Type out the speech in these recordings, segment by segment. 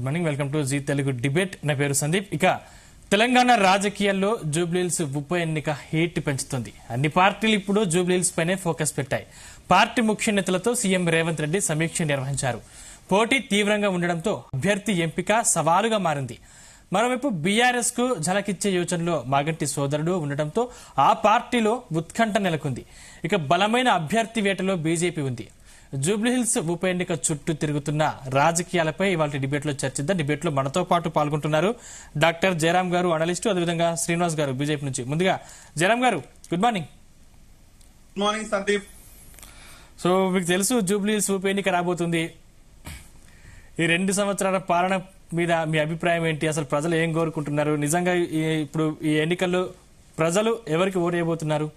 Good morning, welcome to Zee Telugu debate. నా పేరు సందీప్. ఇక తెలంగాణ రాజకీయాల్లో జూబ్లీహిల్స్ ఉప ఎన్నిక హీట్ పెంచుతుంది. అన్ని పార్టీలు ఇప్పుడు జూబ్లీహిల్స్ పైనే ఫోకస్ పెట్టాయి. పార్టీ ముఖ్య నేతలతో సీఎం రేవంత్ రెడ్డి సమీక్ష నిర్వహించారు. పోటీ తీవ్రంగా ఉండడంతో అభ్యర్థి ఎంపిక సవాలుగా మారింది. మరోవైపు బీఆర్ఎస్ కు ఝలకిచ్చే యోచనలో మాగంటి సోదరుడు ఉండటంతో ఆ పార్టీలో ఉత్కంఠ నెలకొంది. ఇక బలమైన అభ్యర్థి వేటలో బీజేపీ ఉంది. జూబ్లీహిల్స్ ఉప ఎన్నిక చుట్టూ తిరుగుతున్న రాజకీయాలపై ఇవాళ డిబేట్ లో చర్చిద్దాం. డిబేట్ లో మనతో పాటు పాల్గొంటున్నారు డాక్టర్ జయరాం గారు, అనలిస్టు, అదేవిధంగా శ్రీనివాస్ గారు బీజేపీ నుంచి. ముందుగా జయరాం గారు, good morning. Good morning Sandeep. So మీకు తెలుసు జూబ్లీహిల్స్ ఉప ఎన్నిక రాబోతుంది. ఈ 2 సంవత్సరాల పాలన మీద మీ అభిప్రాయం ఏంటి? అసలు ప్రజలు ఏం కోరుకుంటున్నారు? నిజంగా ఇప్పుడు ఈ ఎన్నికల్లో ప్రజలు ఎవరికి ఓటు వేయబోతున్నారు?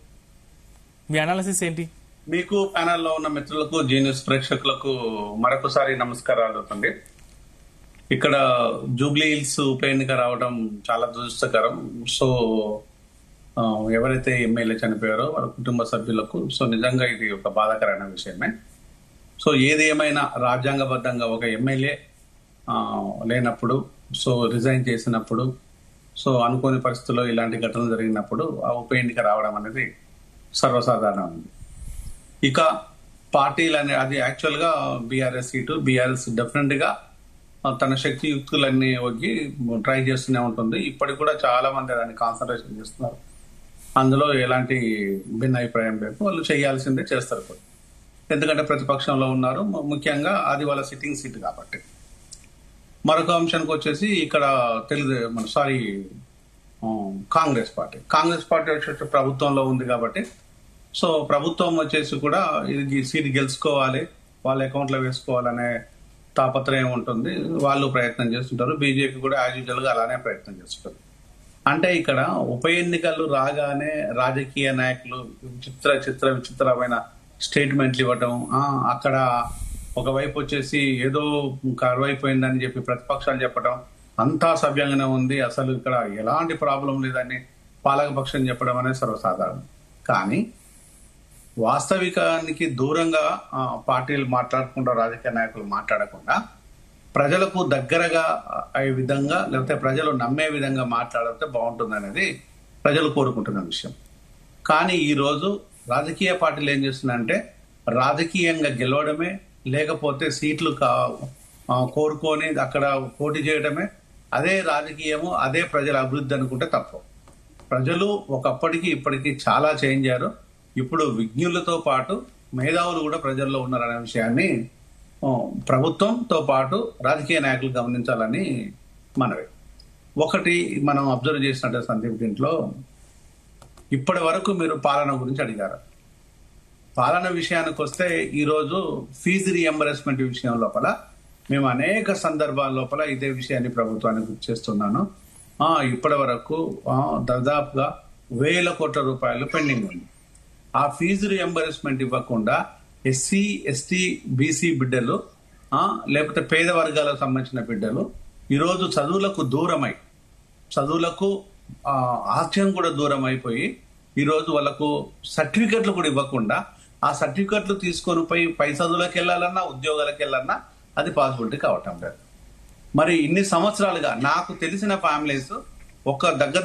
మీ అనాలిసిస్ ఏంటి? మీకు ప్యానెల్లో ఉన్న మిత్రులకు, జీనియస్ ప్రేక్షకులకు మరొకసారి నమస్కారాలు. అవుతుంది ఇక్కడ జూబ్లీహిల్స్ ఉప ఎన్నిక రావడం చాలా దురదృష్టకరం. సో ఎవరైతే ఎమ్మెల్యే చనిపోయారో వాళ్ళ కుటుంబ సభ్యులకు నిజంగా ఇది ఒక బాధాకరమైన విషయమే. సో ఏది ఏమైనా రాజ్యాంగబద్ధంగా ఒక ఎమ్మెల్యే లేనప్పుడు, రిజైన్ చేసినప్పుడు, అనుకోని పరిస్థితుల్లో ఇలాంటి ఘటనలు జరిగినప్పుడు ఆ ఉప ఎన్నిక రావడం అనేది సర్వసాధారణం. ఇక పార్టీలు అది యాక్చువల్ గా బీఆర్ఎస్ సీటు, బీఆర్ఎస్ డెఫినెట్ గా తన శక్తి యుక్తులన్నీ ఒగ్గి ట్రై చేస్తూనే ఉంటుంది. ఇప్పటికి కూడా చాలా మంది దాన్ని కాన్సన్ట్రేషన్ చేస్తున్నారు. అందులో ఎలాంటి భిన్న అభిప్రాయం లేదు. వాళ్ళు చేయాల్సిందే చేస్తారు కూడా, ఎందుకంటే ప్రతిపక్షంలో ఉన్నారు. ముఖ్యంగా అది వాళ్ళ సిట్టింగ్ సీట్ కాబట్టి. మరొక అంశానికి వచ్చేసి ఇక్కడ కాంగ్రెస్ పార్టీ వచ్చేసి ప్రభుత్వంలో ఉంది కాబట్టి ప్రభుత్వం వచ్చేసి కూడా ఇది సీట్ గెలుచుకోవాలి, వాళ్ళ అకౌంట్ లో వేసుకోవాలనే తాపత్రయం ఉంటుంది. వాళ్ళు ప్రయత్నం చేస్తుంటారు. బీజేపీ కూడా యాజ్ యూజువల్ గా అలానే ప్రయత్నం చేస్తుంటారు. అంటే ఇక్కడ ఉప ఎన్నికలు రాగానే రాజకీయ నాయకులు విచిత్రమైన స్టేట్మెంట్లు ఇవ్వటం, అక్కడ ఒకవైపు వచ్చేసి ఏదో కరువైపోయిందని చెప్పి ప్రతిపక్షాలు చెప్పడం, అంతా సవ్యంగానే ఉంది, అసలు ఇక్కడ ఎలాంటి ప్రాబ్లం లేదని పాలకపక్షం చెప్పడం అనేది సర్వసాధారణం. కానీ వాస్తవికానికి దూరంగా పార్టీలు మాట్లాడకుండా, రాజకీయ నాయకులు మాట్లాడకుండా ప్రజలకు దగ్గరగా అయ్యే విధంగా, లేకపోతే ప్రజలు నమ్మే విధంగా మాట్లాడితే బాగుంటుంది అనేది ప్రజలు కోరుకుంటున్న విషయం. కానీ ఈరోజు రాజకీయ పార్టీలు ఏం చేస్తున్నాయంటే రాజకీయంగా గెలవడమే, లేకపోతే సీట్లు కోరుకొని అక్కడ పోటీ చేయడమే అదే రాజకీయము, అదే ప్రజల అభివృద్ధి అనుకుంటే తప్పు. ప్రజలు ఒకప్పటికి ఇప్పటికీ చాలా చేంజ్ అయ్యారు. ఇప్పుడు విజ్ఞులతో పాటు మేధావులు కూడా ప్రజల్లో ఉన్నారనే విషయాన్ని ప్రభుత్వంతో పాటు రాజకీయ నాయకులు గమనించాలని మనవి. ఒకటి మనం అబ్జర్వ్ చేసినట్టే సందీప్, దీంట్లో ఇప్పటి వరకు మీరు పాలన గురించి అడిగారు. పాలన విషయానికి వస్తే ఈరోజు ఫీజు రీఎంబర్స్మెంట్ విషయం లోపల మేము అనేక సందర్భాల లోపల ఇదే విషయాన్ని ప్రభుత్వానికి గుర్తు చేస్తున్నాను. ఇప్పటి వరకు దాదాపుగా 1,000 కోట్ల రూపాయలు పెండింగ్ ఉంది. ఆ ఫీజు రీఎంబర్స్మెంట్ ఇవ్వకుండా ఎస్సీ, ఎస్టీ, బీసీ బిడ్డలు, లేకపోతే పేద వర్గాలకు సంబంధించిన బిడ్డలు ఈరోజు చదువులకు ఆస్యం కూడా దూరం అయిపోయి ఈరోజు వాళ్ళకు సర్టిఫికెట్లు కూడా ఇవ్వకుండా, ఆ సర్టిఫికెట్లు తీసుకొని పోయి పై చదువులకు వెళ్ళాలన్నా, ఉద్యోగాలకు వెళ్ళాలన్నా అది పాసిబిలిటీ కావటం లేదు. మరి ఇన్ని సంవత్సరాలుగా నాకు తెలిసిన ఫ్యామిలీస్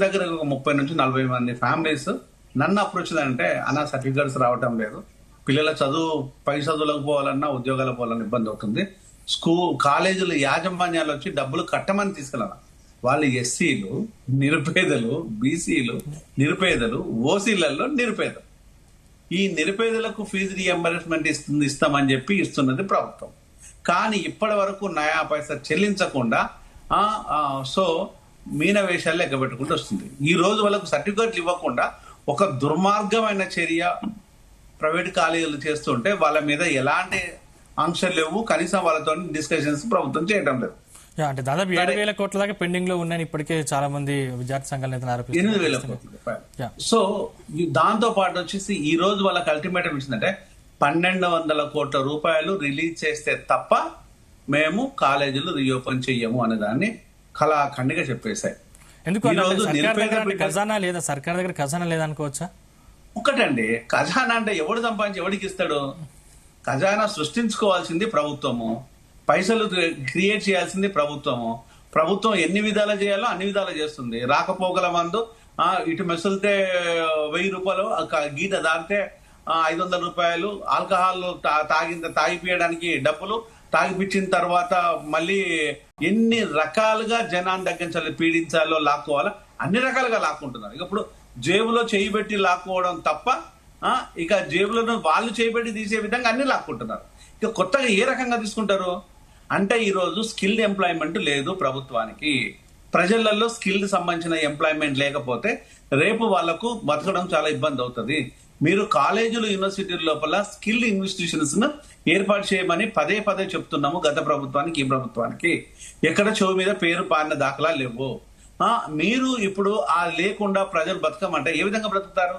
దగ్గర 30 నుంచి 40 మంది ఫ్యామిలీస్ నన్ను అప్రోచ్ అంటే అన్న సర్టిఫికెట్స్ రావటం లేదు, పిల్లల పై చదువులకు పోవాలన్నా, ఉద్యోగాలకు పోవాలన్నా ఇబ్బంది అవుతుంది, కాలేజీలు యాజమాన్యాలు వచ్చి డబ్బులు కట్టమని తీసుకెళ్ళాలి. వాళ్ళు ఎస్సీలు నిరుపేదలు, బీసీలు నిరుపేదలు, ఓసీలలో నిరుపేదలు. ఈ నిరుపేదలకు ఫీజు రీఎంబర్స్మెంట్ ఇస్తామని చెప్పి ఇస్తున్నది ప్రభుత్వం. కానీ ఇప్పటి వరకు నయా పైసా చెల్లించకుండా మీనవేషాలు ఎగ్గబెట్టుకుంటూ వస్తుంది. ఈ రోజు వాళ్ళకు సర్టిఫికెట్లు ఇవ్వకుండా ఒక దుర్మార్గమైన చర్య ప్రైవేట్ కాలేజీలు చేస్తుంటే వాళ్ళ మీద ఎలాంటి ఆంక్షలు లేవు. కనీసం వాళ్ళతో డిస్కషన్స్ ప్రభుత్వం చేయడం లేదు. అంటే దాదాపు 7,000 కోట్ల దాకా పెండింగ్ లో ఉన్నాయని ఇప్పటికే చాలా మంది విద్యార్థి సంఘాల నేతలు ఆరోపిస్తున్నారు. 8,000 కోట్ల రూపాయలు. దాంతో పాటు వచ్చేసి ఈ రోజు వాళ్ళకి అల్టిమేటం ఇచ్చిందంటే 1,200 కోట్ల రూపాయలు రిలీజ్ చేస్తే తప్ప మేము కాలేజీలు రీఓపెన్ చెయ్యము అనే దాన్ని కళాఖండిగా చెప్పేశాయి. ఎందుకు ఖజానా లేదా, సర్కార్ దగ్గర ఖజానా లేదనుకోవచ్చా? ఒకటండి, ఖజానా అంటే ఎవడు సంపాదించి ఎవడికి ఇస్తాడు? ఖజానా సృష్టించుకోవాల్సింది ప్రభుత్వము. పైసలు క్రియేట్ చేయాల్సింది ప్రభుత్వము. ప్రభుత్వం ఎన్ని విధాలు చేయాలో అన్ని విధాలు చేస్తుంది. రాకపోకల మందు ఇటు మెసులితే 1000 రూపాయలు, గీత దాటితే 500 రూపాయలు, ఆల్కహాల్ తాగిపియడానికి డబ్బులు, తాగిపించిన తర్వాత మళ్ళీ ఎన్ని రకాలుగా జనాన్ని దగ్గర పీడించాలో లాక్కోవాలో అన్ని రకాలుగా లాక్కుంటున్నారు. ఇక ఇప్పుడు జేబులో చేయి పెట్టి లాక్కోవడం తప్ప ఇక జేబులను వాళ్ళు చేయబెట్టి తీసే విధంగా అన్ని లాక్కుంటున్నారు. ఇక కొత్తగా ఏ రకంగా తీసుకుంటారు అంటే ఈరోజు స్కిల్డ్ ఎంప్లాయ్మెంట్ లేదు ప్రభుత్వానికి. ప్రజలలో స్కిల్డ్ సంబంధించిన ఎంప్లాయ్మెంట్ లేకపోతే రేపు వాళ్లకు బతకడం చాలా ఇబ్బంది అవుతుంది. మీరు కాలేజీలు, యూనివర్సిటీల లోపల స్కిల్డ్ ఇన్స్టిట్యూషన్స్ ను ఏర్పాటు చేయమని పదే పదే చెప్తున్నాము. గత ప్రభుత్వానికి ఈ ప్రభుత్వానికి ఎక్కడ చెవు మీద పేరు పాడిన దాఖలా లేవు. మీరు ఇప్పుడు లేకుండా ప్రజలు బతకమంటే ఏ విధంగా బ్రతుకుతారు?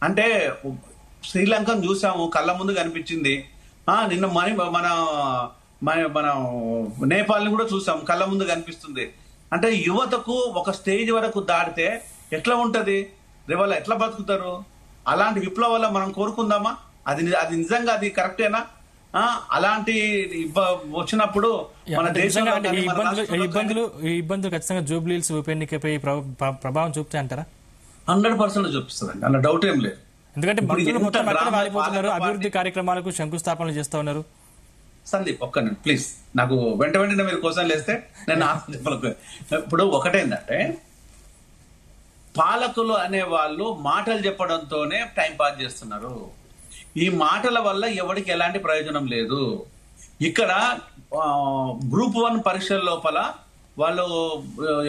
అంటే శ్రీలంకను చూసాము, కళ్ళ ముందు కనిపించింది. నిన్న మన మన నేపాల్ని కూడా చూసాం, కళ్ళ ముందు కనిపిస్తుంది. అంటే యువతకు ఒక స్టేజ్ వరకు దాటితే ఎట్లా ఉంటది, రేపు ఎట్లా బతుకుతారు? అలాంటి విప్లవాల మనం కోరుకుందామా? అది నిజంగా అది కరెక్టేనా? అలాంటి వచ్చినప్పుడు మన దేశంలో ఇబ్బందులు ఖచ్చితంగా జూబ్లీహిల్స్ ఉప ఎన్నికపై ప్రభావం చూపుతాయి అంటారా? 100% చూపిస్తుందండి, అన్న డౌట్ ఏం లేదు. ఎందుకంటే మంత్రులు మొత్తం ఎక్కడ వాలిపోతున్నారు, అభివృద్ధి కార్యక్రమాలకు శంకుస్థాపనలు చేస్తా ఉన్నారు. సందీప్ ఒక్క ప్లీజ్, నాకు వెంటనే మీరు కోసం లేస్తే నేను ఇప్పుడు ఒకటేందంటే పాలకులు అనే వాళ్ళు మాటలు చెప్పడంతోనే టైం పాస్ చేస్తున్నారు. ఈ మాటల వల్ల ఎవరికి ఎలాంటి ప్రయోజనం లేదు. ఇక్కడ గ్రూప్ 1 పరీక్షల లోపల వాళ్ళు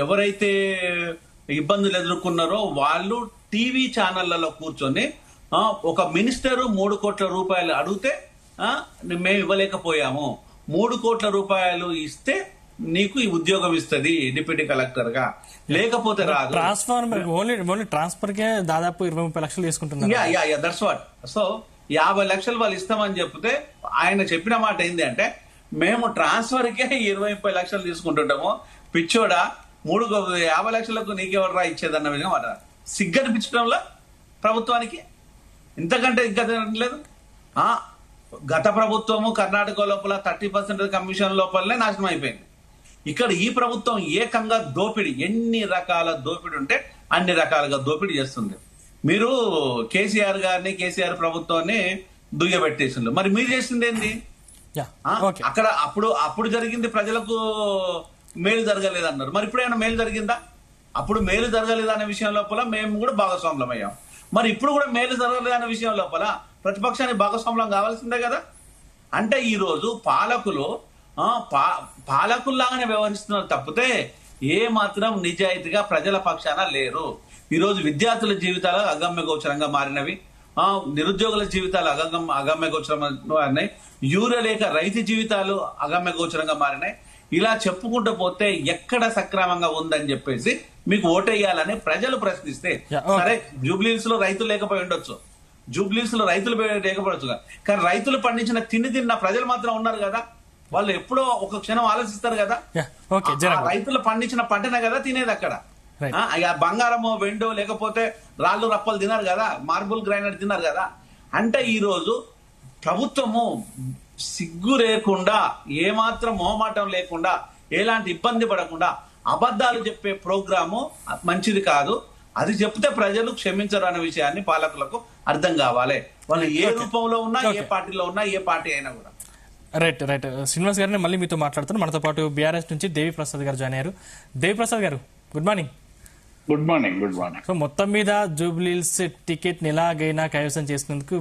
ఎవరైతే ఇబ్బందులు ఎదుర్కొన్నారో వాళ్ళు టీవీ ఛానళ్లలో కూర్చొని ఒక మినిస్టర్ 3 కోట్ల రూపాయలు అడిగితే మేము ఇవ్వలేకపోయాము, 3 కోట్ల రూపాయలు ఇస్తే నీకు ఈ ఉద్యోగం ఇస్తుంది డిప్యూటీ కలెక్టర్ గా, లేకపోతే రాదు. ట్రాన్స్ఫర్ కే దాదాపు 20-30 లక్షలు తీసుకుంటున్నారు. That's what. సో 50 లక్షలు వాళ్ళు ఇస్తామని చెప్తే ఆయన చెప్పిన మాట ఏంది అంటే మేము ట్రాన్స్ఫర్ కే 20-30 లక్షలు తీసుకుంటుంటాము. పిచ్చోడా, 50 లక్షలకు నీకెవడరా ఇచ్చేదన్న విధంగా మాట. సిగ్గనిపించడంలో ప్రభుత్వానికి ఇంతకంటే ఇంకా లేదు. గత ప్రభుత్వము కర్ణాటక లోపల 30% కమిషన్ లోపలనే నాశనం అయిపోయింది. ఇక్కడ ఈ ప్రభుత్వం ఏకంగా దోపిడీ, ఎన్ని రకాల దోపిడీ ఉంటే అన్ని రకాలుగా దోపిడీ చేస్తుంది. మీరు కేసీఆర్ గారిని, కేసీఆర్ ప్రభుత్వాన్ని దుయ్యబెట్టేసిండ్రు. మరి మీరు చేసింది ఏంది? అక్కడ అప్పుడు జరిగింది ప్రజలకు మేలు జరగలేదన్నారు. మరి ఇప్పుడు ఏమైనా మేలు జరిగిందా? అప్పుడు మేలు జరగలేదనే విషయం లోపల మేము కూడా భాగస్వాములం అయ్యాం. మరి ఇప్పుడు కూడా మేలు జరగలేదనే విషయం లోపల ప్రతిపక్షానికి భాగస్వామ్యం కావాల్సిందే కదా. అంటే ఈ రోజు పాలకులు పాలకుల్లాగానే వ్యవహరిస్తున్నారు తప్పితే ఏ మాత్రం నిజాయితీగా ప్రజల పక్షాన లేరు. ఈ రోజు విద్యార్థుల జీవితాలు అగమ్య గోచరంగా మారినవి, నిరుద్యోగుల జీవితాలు అగమ్య గోచరంగా మారినాయి, యూరియా లేక రైతు జీవితాలు అగమ్య గోచరంగా మారినాయి. ఇలా చెప్పుకుంటూ పోతే ఎక్కడ సక్రమంగా ఉందని చెప్పేసి మీకు ఓటేయాలని ప్రజలు ప్రశ్నిస్తే, సరే జూబ్లీహిల్స్ లో రైతులు లేకపోయి ఉండొచ్చు, జూబ్లీహిల్స్ లో రైతులు లేకపోవచ్చు, కానీ రైతులు పండించిన తిండి తిన్న ప్రజలు మాత్రం ఉన్నారు కదా. వాళ్ళు ఎప్పుడో ఒక క్షణం ఆలోచిస్తారు కదా. రైతులు పండించిన పంటనే కదా తినేది అక్కడ. బంగారమో వెండో లేకపోతే రాళ్ళు రప్పలు తిన్నారు కదా, మార్బుల్ గ్రైనర్ తిన్నారు కదా. అంటే ఈ రోజు ప్రభుత్వము సిగ్గు లేకుండా, ఏమాత్రం మొహమాటం లేకుండా, ఎలాంటి ఇబ్బంది పడకుండా అబద్ధాలు చెప్పే ప్రోగ్రాము మంచిది కాదు. అది చెప్తే ప్రజలు క్షమించరు అనే విషయాన్ని పాలకులకు అర్థం కావాలి. వాళ్ళు ఏ రూపంలో ఉన్నా, ఏ పార్టీలో ఉన్నా, ఏ పార్టీ అయినా కూడా. రైట్. శ్రీనివాస్ గారిని మళ్ళీ మీతో మాట్లాడుతాను. మనతో పాటు బీఆర్ఎస్ నుంచి దేవి ప్రసాద్ గారు జాయిన్ అయ్యారు. దేవి ప్రసాద్ గారు, good morning. Good morning. So మొత్తం మీద జూబ్లీహిల్స్ టికెట్ ఎలాగైనా కైవసం చేసినందుకు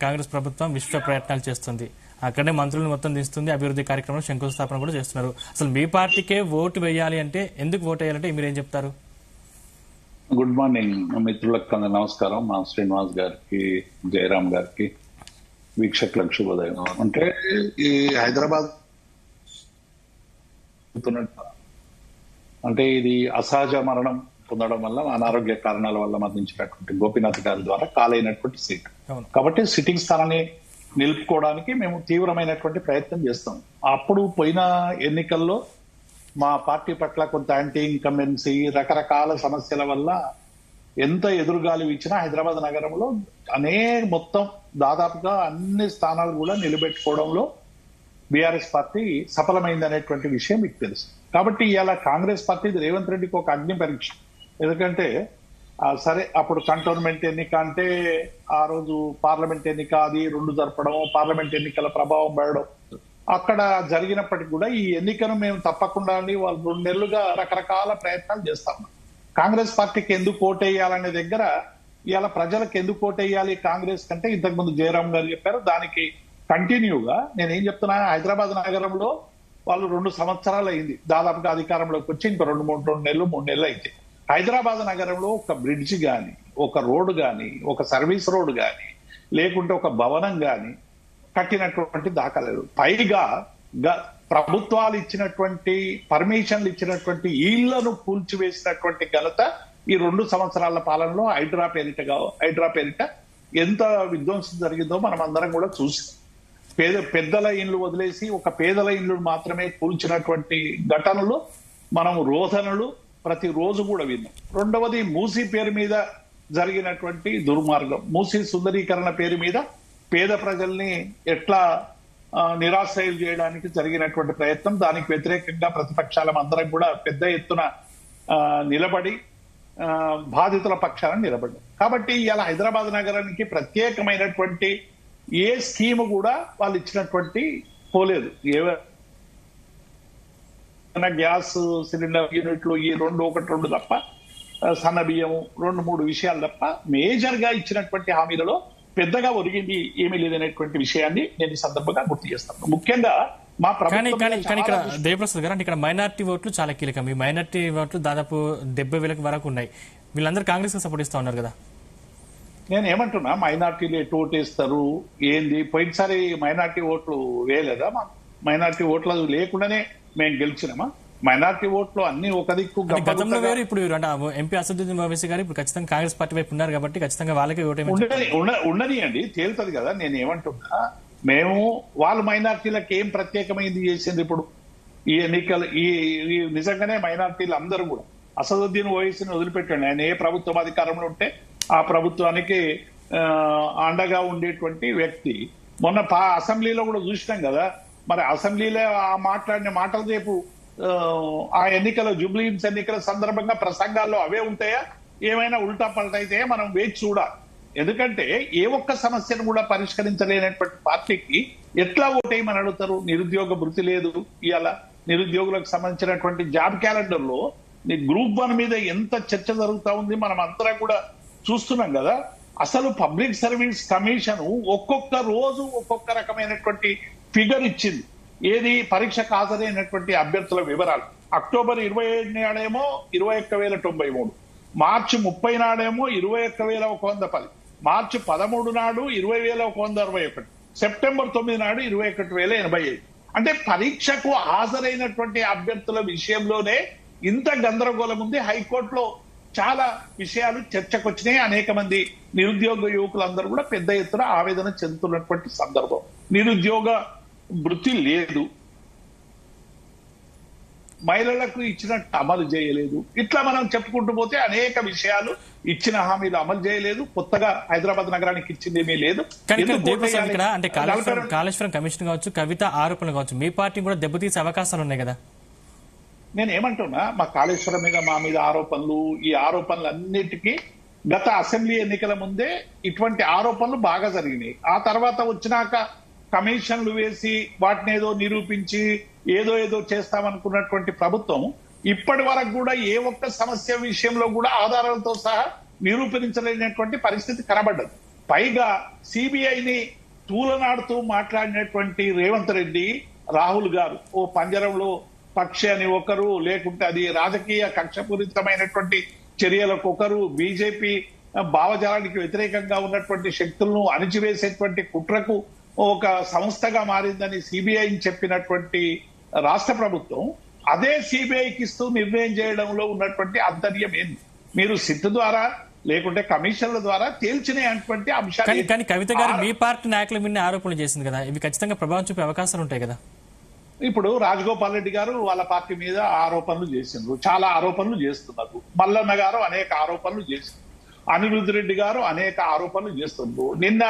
కాంగ్రెస్ ప్రభుత్వం విశ్వ ప్రయత్నాలు చేస్తుంది. అక్కడే మంత్రులను మొత్తం తీస్తుంది, అభివృద్ధి కార్యక్రమంలో శంకుస్థాపన కూడా చేస్తున్నారు. అసలు మీ పార్టీకే ఓటు వేయాలి అంటే, ఎందుకు ఓటు వేయాలంటే మీరేం చెప్తారు? గుడ్ మార్నింగ్ మిత్రులకు నమస్కారం. మా శ్రీనివాస్ గారికి, జయరామ్ గారికి, వీక్షకులకు శుభోదయం. అంటే ఈ హైదరాబాద్ అంటే ఇది అసహజ మరణం పొందడం వల్ల, అనారోగ్య కారణాల వల్ల మరణించినటువంటి గోపీనాథ్ గారి ద్వారా కాలైనటువంటి సీట్ కాబట్టి సిట్టింగ్ స్థానాన్ని నిలుపుకోవడానికి మేము తీవ్రమైనటువంటి ప్రయత్నం చేస్తాం. అప్పుడు పోయిన ఎన్నికల్లో మా పార్టీ పట్ల కొంత యాంటీ ఇన్కంబెన్సీ, రకరకాల సమస్యల వల్ల ఎంత ఎదురుగాలి ఇచ్చినా హైదరాబాద్ నగరంలో మొత్తం దాదాపుగా అన్ని స్థానాలు కూడా నిలబెట్టుకోవడంలో బీఆర్ఎస్ పార్టీ సఫలమైంది అనేటువంటి విషయం మీకు తెలుసు. కాబట్టి ఇవాళ కాంగ్రెస్ పార్టీ రేవంత్ రెడ్డికి ఒక అగ్ని పరీక్ష. ఎందుకంటే సరే అప్పుడు కంటోన్మెంట్ ఎన్నిక అంటే ఆ రోజు పార్లమెంట్ ఎన్నిక అది రెండు జరపడం, పార్లమెంట్ ఎన్నికల ప్రభావం పడడం అక్కడ జరిగినప్పటికీ కూడా ఈ ఎన్నికను మేము తప్పకుండా వాళ్ళు 2 నెలలుగా రకరకాల ప్రయత్నాలు చేస్తాం. కాంగ్రెస్ పార్టీకి ఎందుకు ఓటేయాలనే దగ్గర ఇవాళ ప్రజలకు ఎందుకు ఓటేయాలి కాంగ్రెస్ కంటే ఇంతకుముందు జయరాం గారు చెప్పారు. దానికి కంటిన్యూగా నేనేం చెప్తున్నా, హైదరాబాద్ నగరంలో వాళ్ళు 2 సంవత్సరాలు అయింది దాదాపుగా అధికారంలోకి వచ్చి, ఇంకా 2 నెలలు 3 నెలలు అయితే హైదరాబాద్ నగరంలో ఒక బ్రిడ్జ్ గాని, ఒక రోడ్డు గాని, ఒక సర్వీస్ రోడ్డు గాని, లేకుంటే ఒక భవనం గాని కట్టినటువంటి దాఖలేదు. పైగా ప్రభుత్వాలు ఇచ్చినటువంటి పర్మిషన్లు ఇచ్చినటువంటి ఇళ్లను కూల్చివేసినటువంటి ఘనత ఈ 2 సంవత్సరాల పాలనలో హైడ్రా పేరిట ఎంత విధ్వంసం జరిగిందో మనం అందరం కూడా చూసాం. పెద్దల ఇండ్లు వదిలేసి ఒక పేదల ఇండ్లు మాత్రమే కూల్చినటువంటి ఘటనలు మనం రోదనలు ప్రతిరోజు కూడా విన్నాం. రెండవది మూసీ పేరు మీద జరిగినటువంటి దుర్మార్గం, మూసీ సుందరీకరణ పేరు మీద పేద ప్రజల్ని ఎట్లా నిరాశ్రయం చేయడానికి జరిగినటువంటి ప్రయత్నం, దానికి వ్యతిరేకంగా ప్రతిపక్షాల అందరం కూడా పెద్ద ఎత్తున నిలబడి బాధితుల పక్షాన నిలబడ్డాం. కాబట్టి ఇలా హైదరాబాద్ నగరానికి ప్రత్యేకమైనటువంటి ఏ స్కీమ్ కూడా వాళ్ళు ఇచ్చినటువంటి పోలేదు. గ్యాస్ సిలిండర్ యూనిట్లు ఈ 2 తప్ప, సన్న బియ్యము 2-3 విషయాలు తప్ప మేజర్ గా ఇచ్చినటువంటి హామీలలో పెద్దగా ఒరిగింది ఏమీ లేదనేటువంటి విషయాన్ని నేను ఈ సందర్భంగా గుర్తు చేస్తాను. ముఖ్యంగా మా ప్రభుత్వం ఇక్కడ దేవప్రసాద్ గారు అంటే ఇక్కడ మైనార్టీ ఓట్లు చాలా కీలకం. ఈ మైనార్టీ ఓట్లు దాదాపు 70,000 వరకు ఉన్నాయి. వీళ్ళందరూ కాంగ్రెస్ కి సపోర్ట్ ఇస్తా ఉన్నారు కదా. నేను ఏమంటున్నా, మైనార్టీలు ఎటు ఓటేస్తారు ఏంది? పోయినసారి మైనార్టీ ఓట్లు వేయలేదా? మైనార్టీ ఓట్లు లేకుండానే మేము గెలిచినామా? మైనార్టీ ఓట్లు అన్ని ఒక దిక్కు గతంలో వేరు, ఇప్పుడు ఎంపీ అసదుద్దీన్ ఓవైసీ గారు ఇప్పుడు ఖచ్చితంగా కాంగ్రెస్ పార్టీ వైపు ఉన్నారు కాబట్టి ఖచ్చితంగా వాళ్ళకే ఉండని అండి, తేలుతుంది కదా. నేను ఏమంటున్నా, మేము వాళ్ళ మైనార్టీలకు ఏం ప్రత్యేకమైంది చేసింది ఇప్పుడు ఈ ఎన్నికలు? ఈ నిజంగానే మైనార్టీలు అందరూ కూడా అసదుద్దీన్ ఓవైసీని వదిలిపెట్టండి. ఆయన ఏ ప్రభుత్వం అధికారంలో ఉంటే ఆ ప్రభుత్వానికి అండగా ఉండేటువంటి వ్యక్తి. మొన్న అసెంబ్లీలో కూడా చూసినాం కదా. మరి అసెంబ్లీలో ఆ మాట్లాడిన మాటలు రేపు ఆ ఎన్నికల జూబ్లీహిల్స్ ఎన్నికల సందర్భంగా ప్రసంగాల్లో అవే ఉంటాయా? ఏమైనా ఉల్టా పల్టా అయితే మనం వేచి చూడాలి. ఎందుకంటే ఏ ఒక్క సమస్యను కూడా పరిష్కరించలేనటువంటి పార్టీకి ఎట్లా ఓటేయమని అడుగుతారు? నిరుద్యోగ భృతి లేదు. ఇవాళ నిరుద్యోగులకు సంబంధించినటువంటి జాబ్ క్యాలెండర్ లో గ్రూప్ 1 మీద ఎంత చర్చ జరుగుతా ఉంది మనం అందరం కూడా చూస్తున్నాం కదా. అసలు పబ్లిక్ సర్వీస్ కమిషన్ ఒక్కొక్క రోజు ఒక్కొక్క రకమైనటువంటి ఫిగర్ ఇచ్చింది. ఏది? పరీక్షకు హాజరైనటువంటి అభ్యర్థుల వివరాలు. అక్టోబర్ 27 నాడేమో 21,093, మార్చి 30 నాడేమో 21,110, మార్చి 13 నాడు 20,161, సెప్టెంబర్ 9 నాడు 21,085. అంటే పరీక్షకు హాజరైనటువంటి అభ్యర్థుల విషయంలోనే ఇంత గందరగోళం ఉంది. హైకోర్టులో చాలా విషయాలు చర్చకు వచ్చినాయి. అనేక మంది నిరుద్యోగ యువకులందరూ కూడా పెద్ద ఎత్తున ఆవేదన చెందుతున్నటువంటి సందర్భం. నిరుద్యోగ వృత్తి లేదు, మహిళలకు ఇచ్చినట్టు అమలు చేయలేదు. ఇట్లా మనం చెప్పుకుంటూ పోతే అనేక విషయాలు, ఇచ్చిన హామీలు అమలు చేయలేదు. కొత్తగా హైదరాబాద్ నగరానికి ఇచ్చింది ఏమీ లేదు. అంటే కాళేశ్వరం కమిషన్ కావచ్చు, కవిత ఆరోపణలు కావచ్చు, మీ పార్టీ కూడా దెబ్బతీసే అవకాశాలు ఉన్నాయి కదా. నేను ఏమంటున్నా, మా కాళేశ్వరం మీద మా మీద ఆరోపణలు, ఈ ఆరోపణలు అన్నిటికీ గత అసెంబ్లీ ఎన్నికల ముందే ఇటువంటి ఆరోపణలు బాగా జరిగినాయి. ఆ తర్వాత వచ్చినాక కమిషన్లు వేసి వాటిని ఏదో నిరూపించి ఏదో చేస్తామనుకున్నటువంటి ప్రభుత్వం ఇప్పటి వరకు కూడా ఏ ఒక్క సమస్య విషయంలో కూడా ఆధారాలతో సహా నిరూపించలేనటువంటి పరిస్థితి కనబడ్డది. పైగా సిబిఐని తూలనాడుతూ మాట్లాడినటువంటి రేవంత్ రెడ్డి, రాహుల్ గారు ఓ పంజరంలో పక్షి అని ఒకరు, లేకుంటే అది రాజకీయ కక్షపూరితమైనటువంటి చర్యలకు ఒకరు, బీజేపీ భావజాలానికి వ్యతిరేకంగా ఉన్నటువంటి శక్తులను అణిచివేసేటువంటి కుట్రకు ఒక సంస్థగా మారిందని సిబిఐని చెప్పినటువంటి రాష్ట్ర ప్రభుత్వం అదే సిబిఐకి ఇస్తూ నిర్ణయం చేయడంలో ఉన్నటువంటి ఆంతర్యం ఏంది? మీరు సిట్ ద్వారా లేకుంటే కమిషన్ల ద్వారా తేల్చినటువంటి అంశాలు. కానీ కవిత గారు మీ పార్టీ నాయకుల మీద ఆరోపణలు చేసింది కదా, ఇవి ఖచ్చితంగా ప్రభావం చూపే అవకాశాలు ఉంటాయి కదా. ఇప్పుడు రాజగోపాల్ రెడ్డి గారు వాళ్ళ పార్టీ మీద ఆరోపణలు చేసిండ్రు, చాలా ఆరోపణలు చేస్తున్నారు. మల్లన్న గారు అనేక ఆరోపణలు చేసిండ్రు, అనిరుద్ధ్ రెడ్డి గారు అనేక ఆరోపణలు చేస్తున్నారు. నిన్న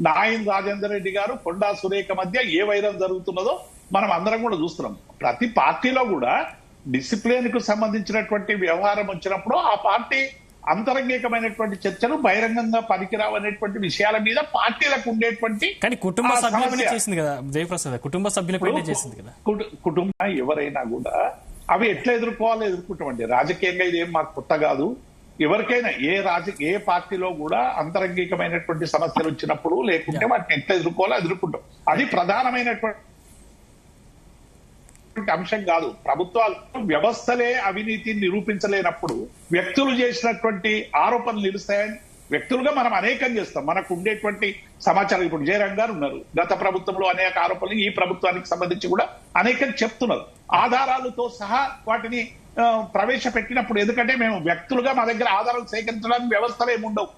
నాయన్ రాజేందర్ రెడ్డి గారు కొండా సురేఖ మధ్య ఏ వైరం జరుగుతున్నదో మనం అందరం కూడా చూస్తున్నాం. ప్రతి పార్టీలో కూడా డిసిప్లిన్ కు సంబంధించినటువంటి వ్యవహారం వచ్చినప్పుడు ఆ పార్టీ అంతరంగికమైనటువంటి చర్చలు బహిరంగంగా పనికిరావు అనేటువంటి విషయాల మీద పార్టీలకు ఉండేటువంటి కానీ కుటుంబ సభ్యులపైనే చేసింది కదా జయప్రసాద్, కుటుంబ సభ్యులపైనే చేసింది కదా. కుటుంబం ఎవరైనా కూడా అవి ఎట్లా ఎదుర్కోవాలో ఎదుర్కొంటామండి. రాజకీయంగా ఇదేం మాకు కొత్త కాదు. ఎవరికైనా ఏ పార్టీలో కూడా అంతరంగికమైనటువంటి సమస్యలు వచ్చినప్పుడు లేకుంటే వాటిని ఎట్లా ఎదుర్కోవాలో ఎదుర్కొంటాం. అది ప్రధానమైనటువంటి అంశం కాదు. ప్రభుత్వాలు వ్యవస్థలే అవినీతిని నిరూపించలేనప్పుడు వ్యక్తులు చేసినటువంటి ఆరోపణలు నిలుస్తాయని వ్యక్తులుగా మనం అనేకం చేస్తాం. మనకు ఉండేటువంటి సమాచారం ఇప్పుడు జయరాం గారు ఉన్నారు, గత ప్రభుత్వంలో అనేక ఆరోపణలు ఈ ప్రభుత్వానికి సంబంధించి కూడా అనేకం చెప్తున్నారు, ఆధారాలతో సహా వాటిని ప్రవేశపెట్టినప్పుడు. ఎందుకంటే మేము వ్యక్తులుగా మా దగ్గర ఆధారాలు సేకరించడానికి వ్యవస్థలు ఏముండవు,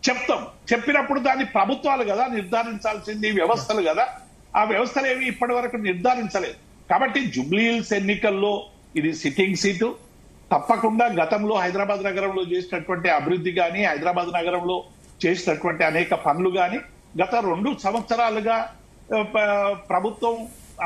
చెప్తాం. చెప్పినప్పుడు దాన్ని ప్రభుత్వాలు కదా నిర్ధారించాల్సింది, వ్యవస్థలు కదా. ఆ వ్యవస్థలు ఏమి ఇప్పటి వరకు నిర్ధారించలేదు. కాబట్టి జూబ్లీ హిల్స్ ఎన్నికల్లో ఇది సిట్టింగ్ సీటు. తప్పకుండా గతంలో హైదరాబాద్ నగరంలో చేసినటువంటి అభివృద్ధి కానీ, హైదరాబాద్ నగరంలో చేసినటువంటి అనేక పనులు కానీ, గత 2 సంవత్సరాలుగా ప్రభుత్వం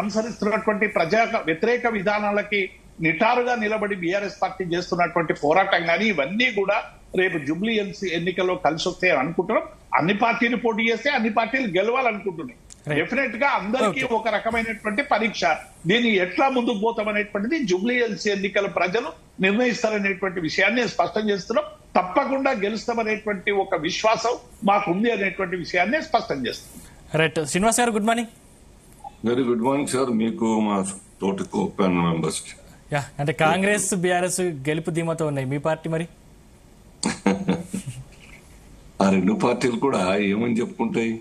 అనుసరిస్తున్నటువంటి ప్రజా వ్యతిరేక విధానాలకి నిటారుగా నిలబడి బీఆర్ఎస్ పార్టీ చేస్తున్నటువంటి పోరాటం కానీ, ఇవన్నీ కూడా రేపు జూబ్లీ హిల్స్ ఎన్నికల్లో కలిసి వస్తాయని అనుకుంటున్నాం. అన్ని పార్టీలు పోటీ చేస్తే అన్ని పార్టీలు గెలవాలనుకుంటున్నాయి. డెఫినెట్ గా అందరికీ ఒక రకమైనటువంటి పరీక్ష. దీన్ని ఎట్లా ముందుకు పోతామనేటువంటిది జూబ్లీ హిల్స్ ఎన్నికల ప్రజలు నిర్ణయిస్తారనేటువంటి విషయాన్ని స్పష్టం చేస్తున్నాం. తప్పకుండా గెలుస్తామనేటువంటి ఒక విశ్వాసం మాకుంది అనేటువంటి విషయాన్ని స్పష్టం చేస్తున్నాం. రైట్, శ్రీనివాస్ గారు good morning. Very good morning sir, మీకు మా తోటి కోపన్ మెంబర్స్. అంటే కాంగ్రెస్ బీఆర్ఎస్ గెలుపు ధీమాతో ఉన్నాయి, మీ పార్టీ మరి? ఆ 2 పార్టీలు కూడా ఏమని చెప్పుకుంటాయి?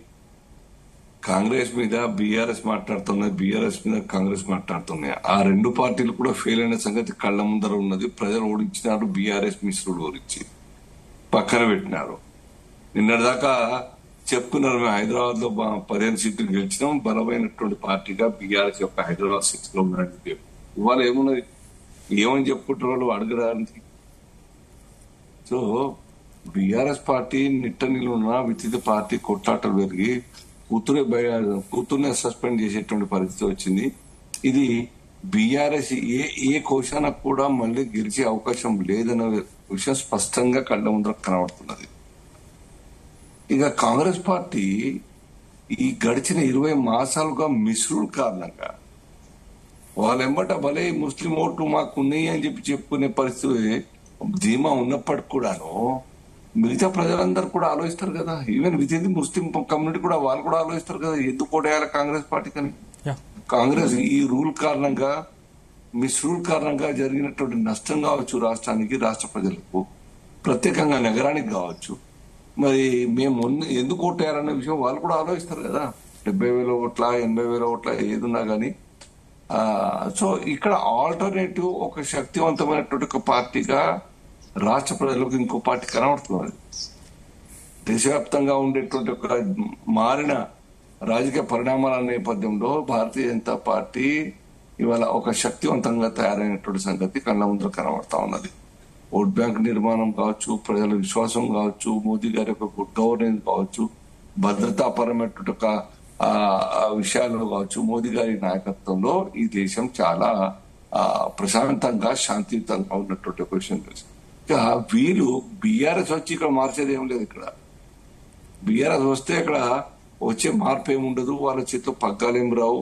కాంగ్రెస్ మీద బీఆర్ఎస్ మాట్లాడుతున్నాయి, బీఆర్ఎస్ మీద కాంగ్రెస్ మాట్లాడుతున్నాయి. ఆ 2 పార్టీలు కూడా ఫెయిల్ అయిన సంగతి కళ్ల ముందర ఉన్నది. ప్రజలు ఓడించినారు బీఆర్ఎస్ మిశ్రుడు ఓడించి పక్కన పెట్టినారు. నిన్నటిదాకా చెప్పుకున్నారు మేము హైదరాబాద్ లో 15 సీట్లు గెలిచినాం, బలమైనటువంటి పార్టీగా బీఆర్ఎస్ యొక్క హైదరాబాద్ 6 లో ఉన్నది. ఇవాళ ఏమున్నది, ఏమని చెప్పుకుంటారు వాళ్ళు అడగడానికి? సో బీఆర్ఎస్ పార్టీ నిట్ట నిలువున విత్ పార్టీ కొట్లాటలు పెరిగి కూతుర్నే సస్పెండ్ చేసేటువంటి పరిస్థితి వచ్చింది. ఇది బీఆర్ఎస్ ఏ కోశాన కూడా మళ్ళీ గెలిచే అవకాశం లేదన్న విషయం స్పష్టంగా కళ్ళ ముందర కనబడుతున్నది. ఇక కాంగ్రెస్ పార్టీ ఈ గడిచిన 20 మాసాలుగా మిశ్రుడు కారణంగా వాళ్ళెంబట భలే ముస్లిం ఓట్లు మాకు ఉన్నాయి అని చెప్పుకునే పరిస్థితి ధీమా ఉన్నప్పటికి కూడాను మిగతా ప్రజలందరూ కూడా ఆలోచిస్తారు కదా. Even with in the Muslim community కూడా వాళ్ళు కూడా ఆలోచిస్తారు కదా, ఎందుకు ఓటేయాలి కాంగ్రెస్ పార్టీకి అని. కాంగ్రెస్ ఈ రూల్ కారణంగా, మిస్రూల్ కారణంగా జరిగినటువంటి నష్టం కావచ్చు రాష్ట్రానికి, రాష్ట్ర ప్రజలకు, ప్రత్యేకంగా నగరానికి కావచ్చు, మరి మేము ఎందుకు ఓటేయాలనే విషయం వాళ్ళు కూడా ఆలోచిస్తారు కదా. 70,000 ఓట్ల 80,000 ఓట్ల ఏదున్నా గానీ. సో ఇక్కడ ఆల్టర్నేటివ్ ఒక శక్తివంతమైనటువంటి ఒక పార్టీగా రాష్ట్ర ప్రజలకు ఇంకో పార్టీ కనబడుతున్నది. దేశవ్యాప్తంగా ఉండేటువంటి ఒక మారిన రాజకీయ పరిణామాల నేపథ్యంలో భారతీయ జనతా పార్టీ ఇవాళ ఒక శక్తివంతంగా తయారైనటువంటి సంగతి కళ్ళ ముందు కనబడతా ఉన్నది. ఓట్ బ్యాంక్ నిర్మాణం కావచ్చు, ప్రజల విశ్వాసం కావచ్చు, మోదీ గారి యొక్క గుడ్ గవర్నెన్స్ కావచ్చు, భద్రతాపరమైనటువంటి ఒక విషయాల్లో కావచ్చు, మోదీ గారి నాయకత్వంలో ఈ దేశం చాలా ప్రశాంతంగా శాంతియుతంగా ఉన్నటువంటి ఒక విషయం తెలుసు. ఇక వీళ్ళు బీఆర్ఎస్ వచ్చి ఇక్కడ మార్చేది ఏం లేదు. ఇక్కడ బీఆర్ఎస్ వస్తే ఇక్కడ వచ్చే మార్పు ఏమి ఉండదు, వాళ్ళ చేతిలో పగ్గాలేం రావు,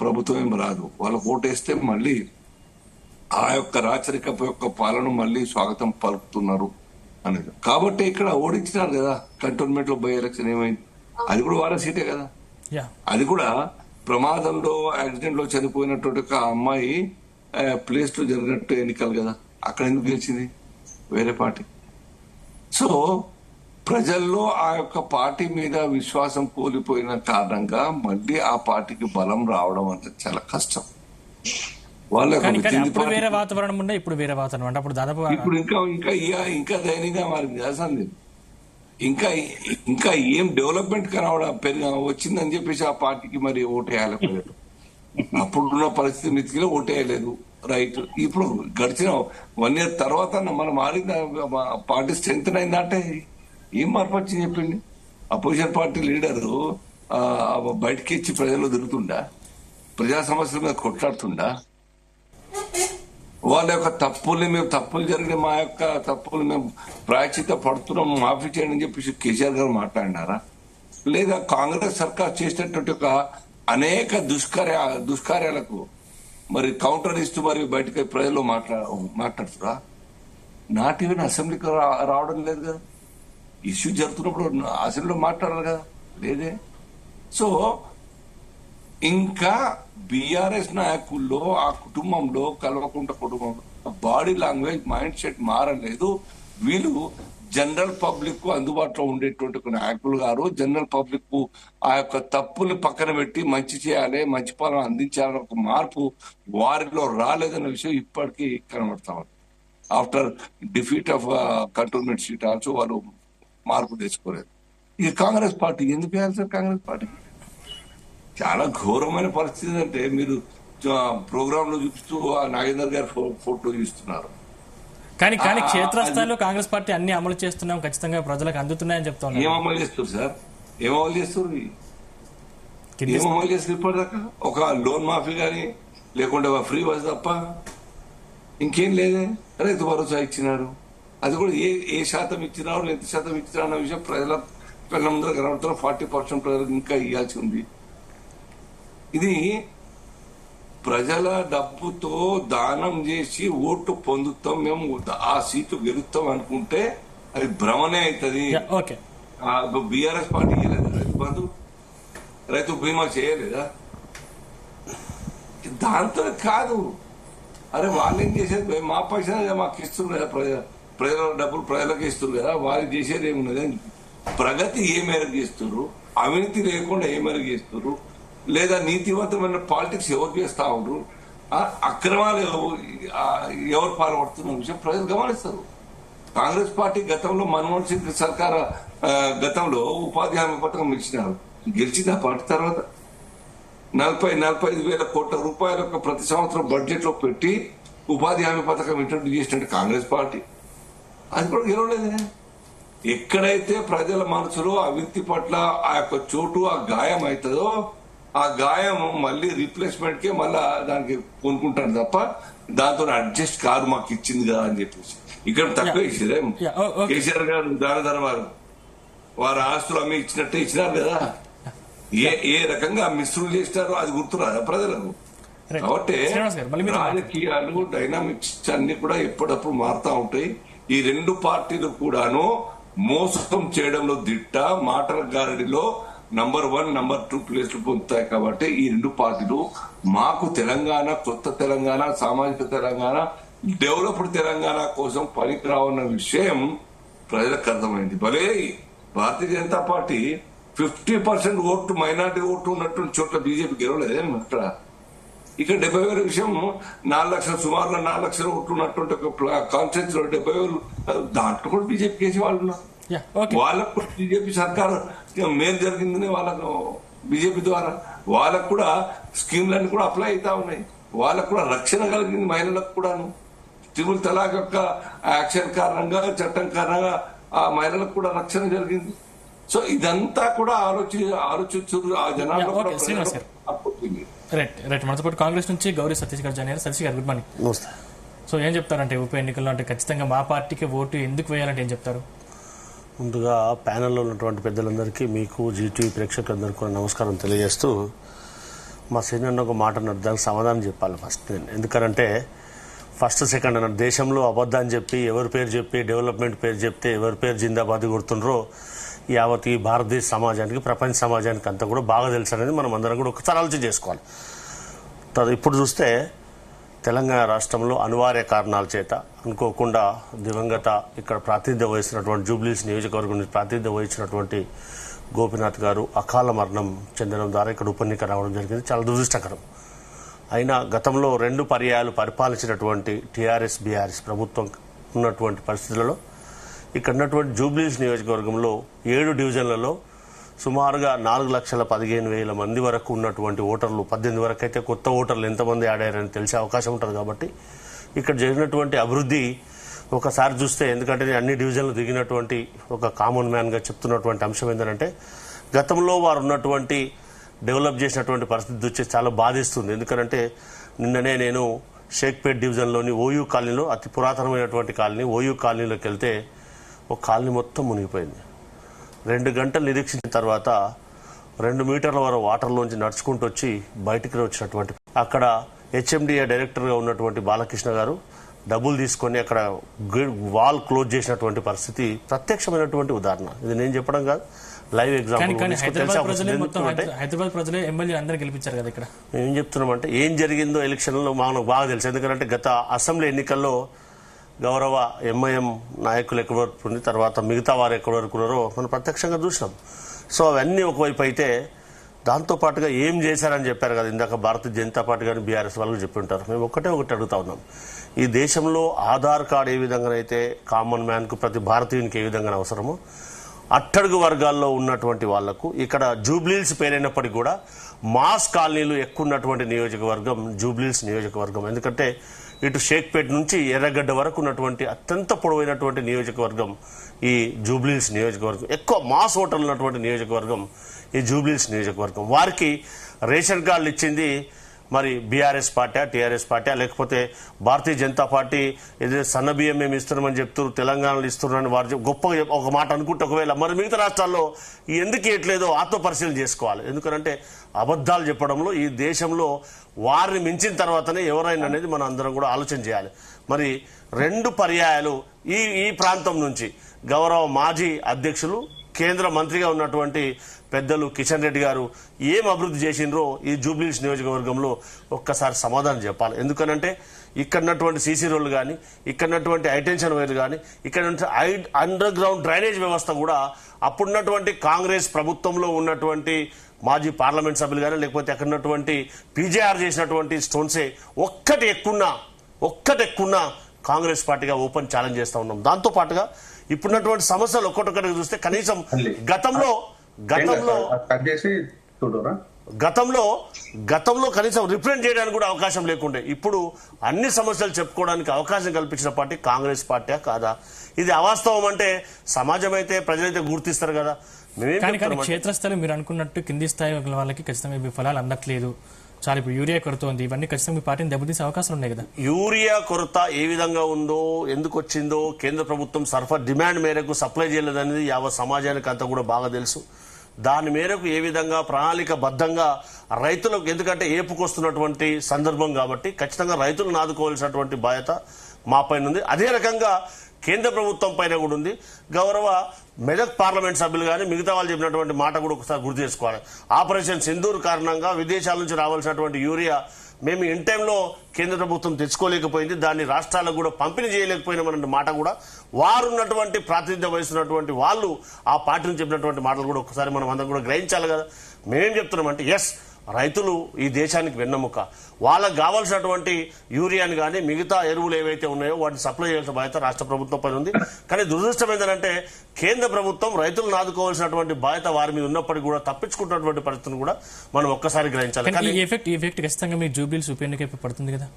ప్రభుత్వం ఏం రాదు. వాళ్ళకు ఓటేస్తే మళ్ళీ ఆ యొక్క రాచరికపు యొక్క పాలన మళ్ళీ స్వాగతం పలుకుతున్నారు అనేది. కాబట్టి ఇక్కడ ఓడించినారు కదా. కంటోన్మెంట్ లో బై ఎలక్షన్ ఏమైంది, అది కూడా వాళ్ళ సీటే కదా. అది కూడా ప్రమాదంలో యాక్సిడెంట్ లో చనిపోయినటువంటి ఒక అమ్మాయి ప్లేస్ లో జరిగినట్టు ఎన్నికలు కదా. అక్కడ ఎందుకు గెలిచింది? వేరే పార్టీ. సో ప్రజల్లో ఆ యొక్క పార్టీ మీద విశ్వాసం కోల్పోయిన కారణంగా మళ్ళీ ఆ పార్టీకి బలం రావడం అంటే చాలా కష్టం. ఇప్పుడు వేరే వాతావరణం ఉండే, ఇప్పుడు వేరే వాతావరణం అంటే అప్పుడు దాదాపు ఇప్పుడు ఇంకా దయనీయంగా మారింది అసలు. ఇంకా ఏం డెవలప్మెంట్ వచ్చిందని చెప్పేసి ఆ పార్టీకి మరి ఓటేయాలి ప్రజలు. అప్పుడున్న పరిస్థితి మితికిలో ఓటేయలేదు. రైట్, ఇప్పుడు గడిచిన 1 year తర్వాత మనం మారిన పార్టీ స్ట్రెంగ్ అయిందంటే ఏం మార్పు వచ్చింది చెప్పండి. అపోజిషన్ పార్టీ లీడరు బయటకి ఇచ్చి ప్రజలు తిరుగుతుండా? ప్రజా సమస్యల మీద కొట్లాడుతుండా? వాళ్ళ యొక్క తప్పుల్ని మేము తప్పులు జరిగిన మా యొక్క తప్పులు మేము ప్రాయశ్చిత పడుతున్నాం మాఫీ చేయండి అని చెప్పేసి కేసీఆర్ గారు మాట్లాడినారా? లేదా కాంగ్రెస్ సర్కార్ చేసినటువంటి ఒక అనేక దుష్కార్యాలకు మరి కౌంటర్ ఇస్తూ మరి బయటకు ప్రజల్లో మాట్లాడుతురా? నాట్ ఈవెన్ అసెంబ్లీకి రావడం లేదు కదా. ఇష్యూ జరుగుతున్నప్పుడు అసెంబ్లీలో మాట్లాడాలి కదా, లేదే. సో ఇంకా బీఆర్ఎస్ నాయకుల్లో ఆ కుటుంబంలో కల్వకుంట్ల కుటుంబంలో బాడీ లాంగ్వేజ్ మైండ్ సెట్ మారలేదు. వీళ్ళు జనరల్ పబ్లిక్ కు అందుబాటులో ఉండేటువంటి ఒక నాయకులు గారు జనరల్ పబ్లిక్ కు ఆ యొక్క తప్పులు పక్కన పెట్టి మంచి చేయాలి, మంచి పాలన అందించాలని ఒక మార్పు వారిలో రాలేదన్న విషయం ఇప్పటికీ కనబడతా ఉంది. After defeat of cantonment seat also వాళ్ళు మార్పు తెచ్చుకోలేదు. ఇక కాంగ్రెస్ పార్టీ ఎందుకు వేయాలి సార్? కాంగ్రెస్ పార్టీ చాలా ఘోరమైన పరిస్థితి. అంటే మీరు ప్రోగ్రామ్ లో చూపిస్తూ ఆ నాగేందర్ గారి ఫోటో చూస్తున్నారు. కానీ క్షేత్రస్థాయిలో కాంగ్రెస్ పార్టీ అన్ని అమలు చేస్తున్నాం, ఖచ్చితంగా ప్రజలకు అందుతున్నాయని చెప్తా ఉన్నారు. ఏం అమలు చేస్తారు సార్? ఏం అమలు చేస్తారు? ఏం అమలు చేస్తారు ఇప్పటిదాకా? ఒక లోన్ మాఫీ కానీ లేకుంటే ఫ్రీ బస్ తప్ప ఇంకేం లేదే. రైతు భరోసా ఇచ్చినారు, అది కూడా ఏ శాతం ఇచ్చినారు, ఎంత శాతం ఇచ్చినారు అన్న విషయం ప్రజల ముందర కనబడుతున్నారు. 40% ప్రజలకు ఇంకా ఇవ్వాల్సి ఉంది. ఇది ప్రజల డబ్బుతో దానం చేసి ఓటు పొందుతాం, మేము ఆ సీటు గెలుస్తాం అనుకుంటే అది భ్రమనే అవుతుంది. బీఆర్ఎస్ పార్టీ చేయలేదా రైతు బంధు, రైతు బీమా చేయలేదా? దాంతో కాదు. అరే వాళ్ళు ఏం చేసేది? మా పైసలు మాకు ఇస్తున్నారు కదా, ప్రజల డబ్బులు ప్రజలకు ఇస్తున్నారు కదా, వాళ్ళు చేసేది ఏమున్నది? ప్రగతి ఏ మేరకు చేస్తున్నారు, అవినీతి లేకుండా ఏ మేరకు చేస్తున్నారు, లేదా నీతివంతమైన పాలిటిక్స్ ఎవరు చేస్తా ఉండరు, అక్రమాలు ఎవరు పాల్పడుతున్న విషయం ప్రజలు గమనిస్తారు. కాంగ్రెస్ పార్టీ గతంలో మన్మోహన్ సింగ్ సర్కార్ గతంలో ఉపాధి హామీ పథకం ఇచ్చినారు, గెలిచింది ఆ పార్టీ. తర్వాత 45,000 కోట్ల రూపాయల ప్రతి సంవత్సరం బడ్జెట్ లో పెట్టి ఉపాధి హామీ పథకం ఇంట్రడ్యూస్ చేసినట్టు కాంగ్రెస్ పార్టీ, అది కూడా గెలవలేదే. ఎక్కడైతే ప్రజల మనసులో అవినీతి పట్ల ఆ యొక్క చోటు ఆ గాయం అవుతుందో ఆ గాయం మళ్ళీ రీప్లేస్మెంట్ కే మళ్ళా దానికి కొనుక్కుంటారు తప్ప దాంతో అడ్జస్ట్ కారు మాకు ఇచ్చింది కదా అని చెప్పేసి ఇక్కడ తక్కువ ఇచ్చిరే. కేసీఆర్ గారు దాని వారి ఆస్తులు అమ్మి ఇచ్చినట్టే ఇచ్చినారు కదా. ఏ రకంగా మిస్త్రులు చేసినారో అది గుర్తురాదా ప్రజలకు? కాబట్టి రాజకీయాలు డైనామిక్స్ అన్ని కూడా ఎప్పుడప్పుడు మారుతా ఉంటాయి. ఈ రెండు పార్టీలు కూడాను మోసం చేయడంలో దిట్ట, మాటల గారడిలో నంబర్ 1, నంబర్ 2 ప్లేస్లు పొందుతాయి. కాబట్టి ఈ రెండు పార్టీలు మాకు తెలంగాణ, కొత్త తెలంగాణ, సామాజిక తెలంగాణ, డెవలప్డ్ తెలంగాణ కోసం పనికిరావన్న విషయం ప్రజలకు అర్థమైంది. భలే Bharatiya Janata Party 50% vote minority vote ఉన్నటువంటి చోట్ల బీజేపీ గెలవలేదే. ఇక్కడ 70,000 విషయం 4 లక్షలు, సుమారుగా 4 లక్షల ఓట్లు ఉన్నటువంటి ఒక కాన్స్టిట్యూన్సీ లో 70,000 దాంట్లో కూడా బీజేపీ కేసి వాళ్ళు ఉన్నారు. వాళ్ళకు కూడా బీజేపీ సర్కార్ మేలు జరిగిందని వాళ్ళకు బీజేపీ ద్వారా వాళ్ళకు కూడా స్కీమ్లన్నీ కూడా అప్లై అవుతా ఉన్నాయి. వాళ్ళకు కూడా రక్షణ కలిగింది, మహిళలకు కూడాను. ట్రిపుల్ తలాక్ యొక్క యాక్షన్ కారణంగా, చట్టం కారణంగా ఆ మహిళలకు కూడా రక్షణ జరిగింది. సో ఇదంతా కూడా ఆలోచించు ఆ జనాల్లో రైట్. మనతో పాటు కాంగ్రెస్ నుంచి గౌరీ సతీష్ గారు జాయిన్ అయ్యారు. సతీష్ గారు గుడ్ మార్నింగ్. సో ఏం చెప్తారంటే ఉప ఎన్నికల్లో అంటే ఖచ్చితంగా మా పార్టీకి ఓటు ఎందుకు వేయాలంటే ఏం చెప్తారు? ముందుగా ప్యానెల్లో ఉన్నటువంటి పెద్దలందరికీ, మీకు జీటీవీ ప్రేక్షకులందరికీ కూడా నమస్కారం తెలియజేస్తూ, మా సీనియర్ ఒక మాట అన్నారు, దానికి సమాధానం చెప్పాలి ఫస్ట్ నేను. ఎందుకంటే ఫస్ట్ సెకండ్ అన్నారు, దేశంలో అబద్ధాన్ని చెప్పి ఎవరి పేరు చెప్పి డెవలప్మెంట్ పేరు చెప్తే ఎవరి పేరు జిందాబాద్ కొడుతుండ్రో యావత్ ఈ భారతదేశ సమాజానికి, ప్రపంచ సమాజానికి అంతా కూడా బాగా తెలుసు అనేది మనం అందరం కూడా ఒకసారి ఆలోచన చేసుకోవాలి. ఇప్పుడు చూస్తే తెలంగాణ రాష్ట్రంలో అనివార్య కారణాల చేత అనుకోకుండా దివంగత ఇక్కడ ప్రాతినిధ్యం వహిస్తున్నటువంటి జూబ్లీస్ నియోజకవర్గం నుంచి ప్రాతినిధ్యం వహించినటువంటి గోపీనాథ్ గారు అకాల మరణం చెందడం ద్వారా ఇక్కడ ఉప ఎన్నిక రావడం జరిగింది. చాలా దురదృష్టకరం. అయినా గతంలో 2 పర్యాయాలు పరిపాలించినటువంటి టీఆర్ఎస్ బీఆర్ఎస్ ప్రభుత్వం ఉన్నటువంటి పరిస్థితులలో ఇక్కడ ఉన్నటువంటి జూబ్లీస్ నియోజకవర్గంలో 7 డివిజన్లలో సుమారుగా 4,15,000 మంది వరకు ఉన్నటువంటి ఓటర్లు, 18 వరకు అయితే కొత్త ఓటర్లు ఎంతమంది ఆడారని తెలిసే అవకాశం ఉంటుంది. కాబట్టి ఇక్కడ జరిగినటువంటి అభివృద్ధి ఒకసారి చూస్తే, ఎందుకంటే అన్ని డివిజన్లు దిగినటువంటి ఒక కామన్ మ్యాన్గా చెప్తున్నటువంటి అంశం ఏంటంటే, గతంలో వారు ఉన్నటువంటి డెవలప్ చేసినటువంటి పరిస్థితి వచ్చి చాలా బాధిస్తుంది. ఎందుకంటే నిన్ననే నేను షేక్పేట్ డివిజన్లోని ఓయూ కాలనీలో, అతి పురాతనమైనటువంటి కాలనీ ఓయూ కాలనీలోకి వెళ్తే ఒక కాలనీ మొత్తం మునిగిపోయింది. 2 గంటలు నిరీక్షించిన తర్వాత 2 మీటర్ల వరకు వాటర్లోంచి నడుచుకుంటూ వచ్చి బయటికి వచ్చినటువంటి, అక్కడ హెచ్ఎండిఏ డైరెక్టర్గా ఉన్నటువంటి బాలకృష్ణ గారు డబ్బులు తీసుకొని అక్కడ వాల్ క్లోజ్ చేసినటువంటి పరిస్థితి ప్రత్యక్షమైనటువంటి ఉదాహరణ. ఇది నేను చెప్పడం కాదు, లైవ్ ఎగ్జాంపుల్. హైదరాబాద్ ప్రజలే ఎమ్మెల్యే అందరూ గెలిపించారు కదా. ఇక్కడ ఏం చెప్తున్నామంటే ఏం జరిగిందో ఎలక్షన్లో మనకు బాగా తెలుసు. ఎందుకంటే గత అసెంబ్లీ ఎన్నికల్లో గౌరవ ఎంఐఎం నాయకులు ఎక్కడి వరకు ఉంది, తర్వాత మిగతా వారు ఎక్కడి వరకు ఉన్నారో మనం ప్రత్యక్షంగా చూసినాం. సో అవన్నీ ఒకవైపు అయితే, దాంతోపాటుగా ఏం చేశారని చెప్పారు కదా ఇందాక భారతీయ జనతా పార్టీ కానీ బీఆర్ఎస్ వాళ్ళు చెప్పి ఉంటారు. మేము ఒకటి అడుగుతా ఉన్నాం, ఈ దేశంలో ఆధార్ కార్డు ఏ విధంగానైతే కామన్ మ్యాన్కు ప్రతి భారతీయునికి ఏ విధంగా అవసరమో, అట్టడుగు వర్గాల్లో ఉన్నటువంటి వాళ్లకు ఇక్కడ జూబ్లీహిల్స్ పేరైనప్పటికీ కూడా మాస్ కాలనీలు ఎక్కువ ఉన్నటువంటి నియోజకవర్గం జూబ్లీహిల్స్ నియోజకవర్గం. ఎందుకంటే ఇటు షేక్పేట్ నుంచి ఎర్రగడ్డ వరకు ఉన్నటువంటి అత్యంత పొడవైనటువంటి నియోజకవర్గం ఈ జూబ్లీహిల్స్ నియోజకవర్గం. ఎక్కువ మాస్ ఓటర్లు ఉన్నటువంటి నియోజకవర్గం ఈ జూబ్లీహిల్స్ నియోజకవర్గం. వారికి రేషన్ కార్డులు ఇచ్చింది మరి బీఆర్ఎస్ పార్టీ, టీఆర్ఎస్ పార్టీ, లేకపోతే భారతీయ జనతా పార్టీ ఏదైతే సన్న బియ్యం మేము ఇస్తున్నామని చెప్తారు, తెలంగాణలో ఇస్తున్నారని వారు గొప్పగా ఒక మాట అనుకుంటే, ఒకవేళ మరి మిగతా రాష్ట్రాల్లో ఎందుకు ఇట్లేదో ఆత్మపరిశీలన చేసుకోవాలి. ఎందుకంటే అబద్ధాలు చెప్పడంలో ఈ దేశంలో వారిని మించిన తర్వాతనే ఎవరైనా అనేది మనం అందరం కూడా ఆలోచన చేయాలి. మరి 2 పర్యాయాలు ఈ ప్రాంతం నుంచి గౌరవ మాజీ అధ్యక్షులు కేంద్ర మంత్రిగా ఉన్నటువంటి పెద్దలు కిషన్ రెడ్డి గారు ఏం అభివృద్ధి చేసిండ్రో ఈ జూబ్లీహిల్స్ నియోజకవర్గంలో ఒక్కసారి సమాధానం చెప్పాలి. ఎందుకనంటే ఇక్కడ ఉన్నటువంటి సీసీ రోడ్లు కానీ, ఇక్కడ ఉన్నటువంటి హైటెన్షన్ వైర్లు కానీ, ఇక్కడ అండర్ గ్రౌండ్ డ్రైనేజ్ వ్యవస్థ కూడా అప్పుడున్నటువంటి కాంగ్రెస్ ప్రభుత్వంలో ఉన్నటువంటి మాజీ పార్లమెంట్ సభ్యులు కానీ, లేకపోతే అక్కడ ఉన్నటువంటి పీజేఆర్ చేసినటువంటి స్టోన్సే ఒక్కటి ఎక్కువ కాంగ్రెస్ పార్టీగా ఓపెన్ ఛాలెంజ్ చేస్తా ఉన్నాం. దాంతో పాటుగా ఇప్పుడున్నటువంటి సమస్యలు ఒక్కొక్కటిగా చూస్తే కనీసం గతంలో కనీసం రిప్రజెంట్ చేయడానికి కూడా అవకాశం లేకుండే ఇప్పుడు అన్ని సమస్యలు చెప్పుకోవడానికి అవకాశం కల్పించిన పార్టీ కాంగ్రెస్ పార్టీ కాదా? ఇది అవాస్తవం అంటే సమాజం అయితే ప్రజలైతే గుర్తిస్తారు కదా. క్షేత్రస్థాయి మీరు అనుకున్నట్టు కింది స్థాయి వాళ్ళకి ఖచ్చితంగా మీ ఫలాలు అందట్లేదు, చాలా ఇప్పుడు యూరియా కొరత ఉంది, ఇవన్నీ ఖచ్చితంగా మీ పార్టీని దెబ్బతీసే అవకాశాలు ఉన్నాయి కదా. యూరియా కొరత ఏ విధంగా ఉందో, ఎందుకు వచ్చిందో, కేంద్ర ప్రభుత్వం సరఫరా డిమాండ్ మేరకు సప్లై చేయలేదనేది యావత్ సమాజానికి అంతా కూడా బాగా తెలుసు. దాని మేరకు ఏ విధంగా ప్రణాళికబద్ధంగా రైతులకు, ఎందుకంటే ఏపుకొస్తున్నటువంటి సందర్భం కాబట్టి ఖచ్చితంగా రైతులను ఆదుకోవాల్సినటువంటి బాధ్యత మా పైన ఉంది. అదే రకంగా కేంద్ర ప్రభుత్వం పైన కూడా ఉంది. గౌరవ మెదక్ పార్లమెంట్ సభ్యులు కానీ మిగతా వాళ్ళు చెప్పినటువంటి మాట కూడా ఒకసారి గుర్తు చేసుకోవాలి. ఆపరేషన్ సింధూర్ కారణంగా విదేశాల నుంచి రావాల్సినటువంటి యూరియా మేము ఇన్ టైంలో కేంద్ర ప్రభుత్వం తెచ్చుకోలేకపోయింది, దాన్ని రాష్ట్రాలకు కూడా పంపిణీ చేయలేకపోయినామన్న మాట కూడా వారు ఉన్నటువంటి ప్రాతినిధ్యం వహిస్తున్నటువంటి వాళ్ళు ఆ పార్టీని చెప్పినటువంటి మాటలు కూడా ఒకసారి మనం అందరం కూడా గ్రహించాలి కదా. మేమేం చెప్తున్నామంటే ఎస్, రైతులు ఈ దేశానికి వెన్నెముక, వాళ్ళకు కావాల్సినటువంటి యూరియాని కానీ మిగతా ఎరువులు ఏవైతే ఉన్నాయో వాటిని సప్లై చేయాల్సిన బాధ్యత రాష్ట్ర ప్రభుత్వం పైన ఉంది. కానీ దురదృష్టం ఏంటంటే కేంద్ర ప్రభుత్వం రైతులను ఆదుకోవాల్సినటువంటి బాధ్యత వారి మీద ఉన్నప్పటికీ కూడా తప్పించుకుంటున్నటువంటి పరిస్థితిని కూడా మనం ఒక్కసారి గ్రహించాలి. కానీ ఈ ఎఫెక్ట్ ఖచ్చితంగా మీ జూబ్లీహిల్స్ ఉప ఎన్నిక పడుతుంది కదా.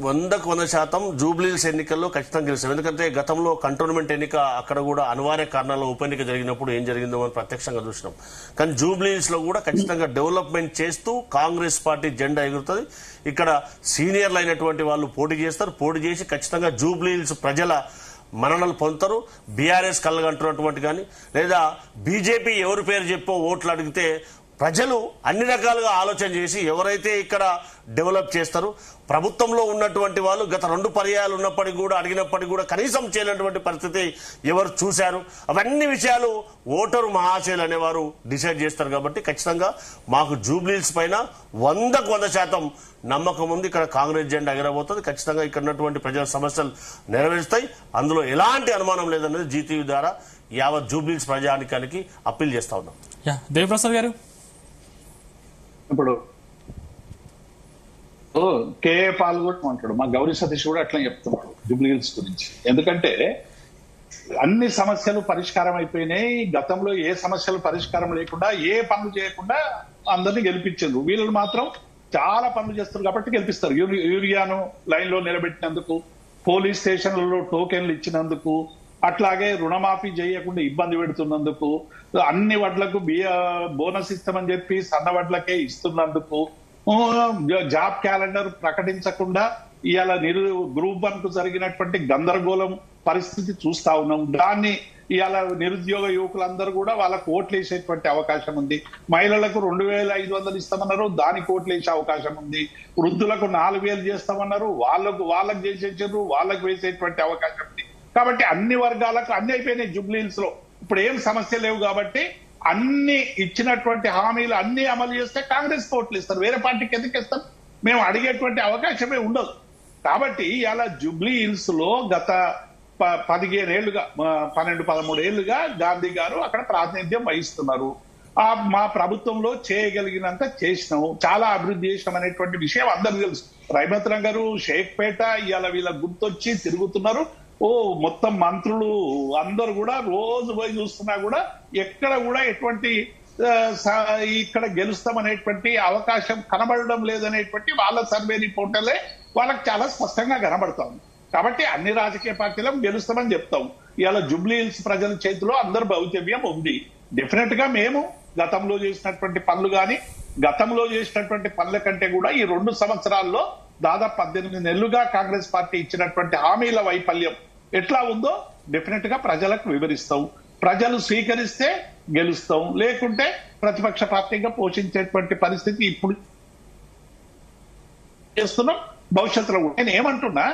100% జూబ్లీహిల్స్ ఎన్నికల్లో ఖచ్చితంగా గెలుస్తాం. ఎందుకంటే గతంలో కంటోన్మెంట్ ఎన్నిక అక్కడ కూడా అనివార్య కారణాల ఉప ఎన్నిక జరిగినప్పుడు ఏం జరిగిందో మనం ప్రత్యక్షంగా చూసినాం. కానీ జూబ్లీహిల్స్ లో కూడా ఖచ్చితంగా డెవలప్మెంట్ చేస్తూ కాంగ్రెస్ పార్టీ జెండా ఎగురుతుంది. ఇక్కడ సీనియర్లు అయినటువంటి వాళ్ళు పోటీ చేస్తారు, పోటీ చేసి ఖచ్చితంగా జూబ్లీహిల్స్ ప్రజల మన్ననలు పొందుతారు. బీఆర్ఎస్ కళ్ళగంటున్నటువంటి కానీ లేదా బీజేపీ ఎవరి పేరు చెప్పో ఓట్లు అడిగితే ప్రజలు అన్ని రకాలుగా ఆలోచన చేసి ఎవరైతే ఇక్కడ డెవలప్ చేస్తారు, ప్రభుత్వంలో ఉన్నటువంటి వాళ్ళు గత 2 పర్యాయాలు ఉన్నప్పటికీ కూడా అడిగినప్పటికీ కూడా కనీసం చేయనటువంటి పరిస్థితి ఎవరు చూశారు, అవన్నీ విషయాలు ఓటరు మహాశయులు అనేవారు డిసైడ్ చేస్తారు. కాబట్టి ఖచ్చితంగా మాకు జూబ్లీహిల్స్ పైన 100% నమ్మకం ఉంది. ఇక్కడ కాంగ్రెస్ జెండా ఎగరబోతుంది. ఖచ్చితంగా ఇక్కడ ఉన్నటువంటి ప్రజల సమస్యలు నెరవేరుస్తాయి, అందులో ఎలాంటి అనుమానం లేదనేది జీటీవీ ద్వారా యావత్ జూబ్లీహిల్స్ ప్రజానికానికి అప్పీల్ చేస్తా ఉన్నాం. దేవప్రసాద్ గారు, ఇప్పుడు కేఏ పాల్ కూడా అంటాడు, మా గౌరీ సతీష్ కూడా అట్లా చెప్తున్నాడు జూబ్లీహిల్స్ గురించి. ఎందుకంటే అన్ని సమస్యలు పరిష్కారం అయిపోయినాయి. గతంలో ఏ సమస్యలు పరిష్కారం లేకుండా ఏ పనులు చేయకుండా అందరినీ గెలిపించారు. వీళ్ళు మాత్రం చాలా పనులు చేస్తారు కాబట్టి గెలిపిస్తారు. యూరియాను లైన్ లో నిలబెట్టినందుకు, పోలీస్ స్టేషన్లలో టోకెన్లు ఇచ్చినందుకు, అట్లాగే రుణమాఫీ చేయకుండా ఇబ్బంది పెడుతున్నందుకు, అన్ని వడ్లకు బోనస్ ఇస్తామని చెప్పి సన్న వడ్లకే ఇస్తున్నందుకు, జాబ్ క్యాలెండర్ ప్రకటించకుండా ఇవాళ గ్రూప్ 1 కు జరిగినటువంటి గందరగోళం పరిస్థితి చూస్తా ఉన్నాం. దాన్ని ఇవాళ నిరుద్యోగ యువకులందరూ కూడా వాళ్ళకు ఓట్లు వేసేటువంటి అవకాశం ఉంది. మహిళలకు 2500 ఇస్తామన్నారు, దానికి ఓట్లు వేసే అవకాశం ఉంది. వృద్ధులకు 4000 చేస్తామన్నారు, వాళ్ళకు చేసేసారు, వాళ్ళకు వేసేటువంటి అవకాశం ఉంది. కాబట్టి అన్ని వర్గాలకు అన్ని అయిపోయినాయి జూబ్లీహిల్స్ లో. ఇప్పుడు ఏం సమస్య లేవు కాబట్టి అన్ని ఇచ్చినటువంటి హామీలు అన్ని అమలు చేస్తే కాంగ్రెస్ ఓట్లు ఇస్తారు, వేరే పార్టీకి ఎందుకు ఇస్తారు? మేము అడిగేటువంటి అవకాశమే ఉండదు. కాబట్టి ఇలా జూబ్లీహిల్స్ లో గత 15 ఏళ్లుగా 12-13 ఏళ్లుగా గాంధీ గారు అక్కడ ప్రాతినిధ్యం వహిస్తున్నారు. మా ప్రభుత్వంలో చేయగలిగినంత చేసినాం, చాలా అభివృద్ధి చేసినాం అనేటువంటి విషయం అందరికీ తెలుసు. రైమత్ గారు షేక్పేట ఇవాళ వీళ్ళ గుర్తొచ్చి తిరుగుతున్నారు. మొత్తం మంత్రులు అందరు కూడా రోజు పోయి చూస్తున్నా కూడా ఎక్కడ కూడా ఎటువంటి ఇక్కడ గెలుస్తామనేటువంటి అవకాశం కనబడడం లేదనేటువంటి వాళ్ళ సర్వే రిపోర్టలే వాళ్ళకి చాలా స్పష్టంగా కనబడతాం. కాబట్టి అన్ని రాజకీయ పార్టీలకు గెలుస్తామని చెప్తాం. ఇవాళ జూబ్లీహిల్స్ ప్రజల చేతిలో అందరు భవితవ్యం ఉంది. డెఫినెట్ గా మేము గతంలో చేసినటువంటి పనులు కానీ గతంలో చేసినటువంటి పనుల కంటే కూడా ఈ 2 సంవత్సరాల్లో దాదాపు 18 నెలలుగా కాంగ్రెస్ పార్టీ ఇచ్చినటువంటి హామీల వైఫల్యం ఎట్లా ఉందో డెఫినెట్ గా ప్రజలకు వివరిస్తాం. ప్రజలు స్వీకరిస్తే గెలుస్తాం, లేకుంటే ప్రతిపక్ష పార్టీగా పోషించేటువంటి పరిస్థితి ఇప్పుడు చేస్తున్నాం, భవిష్యత్తులో. నేను ఏమంటున్నా,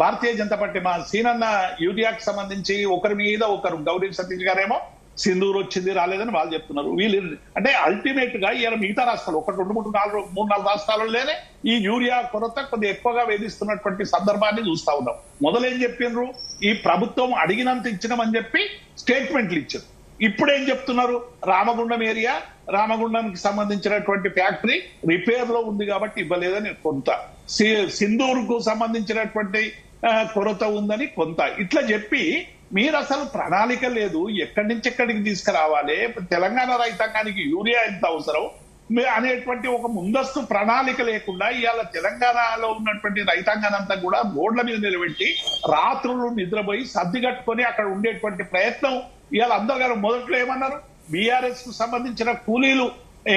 భారతీయ జనతా పార్టీ మా సీనన్న యూరియాకి సంబంధించి ఒకరి మీద ఒకరు, గౌరీ సతీష్ గారేమో సింధూరు వచ్చింది రాలేదని వాళ్ళు చెప్తున్నారు. వీళ్ళు అంటే అల్టిమేట్ గా ఇలా మిగతా రాష్ట్రాలు 1, 2, 3, 4 రాష్ట్రాలలోనే ఈ యూరియా కొరత కొద్దిగా ఎక్కువగా వేధిస్తున్నటువంటి సందర్భాన్ని చూస్తా ఉన్నాం. మొదలేం చెప్పిండ్రు, ఈ ప్రభుత్వం అడిగినంత ఇచ్చినామని చెప్పి స్టేట్మెంట్లు ఇచ్చారు. ఇప్పుడేం చెప్తున్నారు, రామగుండం ఏరియా, రామగుండానికి సంబంధించినటువంటి ఫ్యాక్టరీ రిపేర్ లో ఉంది కాబట్టి ఇవ్వలేదని కొంత, సింధూరుకు సంబంధించినటువంటి కొరత ఉందని కొంత, ఇట్లా చెప్పి మీరు అసలు ప్రణాళిక లేదు, ఎక్కడి నుంచి ఎక్కడికి తీసుకురావాలి, తెలంగాణ రైతాంగానికి యూరియా ఎంత అవసరం అనేటువంటి ఒక ముందస్తు ప్రణాళిక లేకుండా ఇవాళ తెలంగాణలో ఉన్నటువంటి రైతాంగానంతా కూడా రోడ్ల మీద నిలబెట్టి రాత్రులు నిద్రపోయి సర్ది కట్టుకొని అక్కడ ఉండేటువంటి ప్రయత్నం ఇవాళ అందరు గారు మొదట్లో ఏమన్నారు, బీఆర్ఎస్ కు సంబంధించిన కూలీలు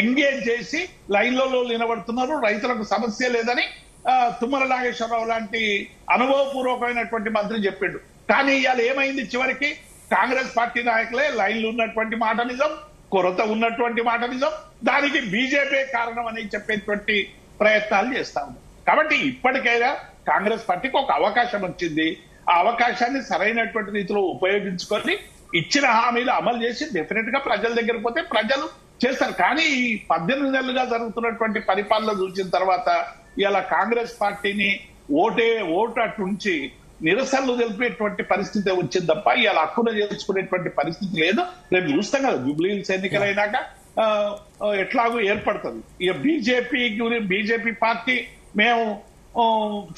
ఎంగేజ్ చేసి లైన్లలో నిలబడుతున్నారు, రైతులకు సమస్య లేదని తుమ్మల నాగేశ్వరరావు లాంటి అనుభవపూర్వకమైనటువంటి మంత్రి చెప్పిండు. కానీ ఇవాళ ఏమైంది, చివరికి కాంగ్రెస్ పార్టీ నాయకులే లైన్లు ఉన్నటువంటి మాట నిజం, కొరత ఉన్నటువంటి మాట నిజం, దానికి బీజేపీ కారణం అని చెప్పేటువంటి ప్రయత్నాలు చేస్తా ఉన్నారు. కాబట్టి ఇప్పటికైనా కాంగ్రెస్ పార్టీకి ఒక అవకాశం వచ్చింది, ఆ అవకాశాన్ని సరైనటువంటి రీతిలో ఉపయోగించుకొని ఇచ్చిన హామీలు అమలు చేసి డెఫినెట్ గా ప్రజల దగ్గర పోతే ప్రజలు చేస్తారు. కానీ ఈ 18 నెలలుగా జరుగుతున్నటువంటి పరిపాలన చూసిన తర్వాత ఇలా కాంగ్రెస్ పార్టీని ఓటు అట్టుంచి నిరసనలు తెలిపేటువంటి పరిస్థితి వచ్చింది తప్ప ఇలా హక్కున చేసుకునేటువంటి పరిస్థితి లేదు. రేపు చూస్తాం కదా జూబ్లీహిల్స్ ఎన్నికలైనాక ఎట్లాగూ ఏర్పడుతుంది. ఇక బీజేపీ పార్టీ మేము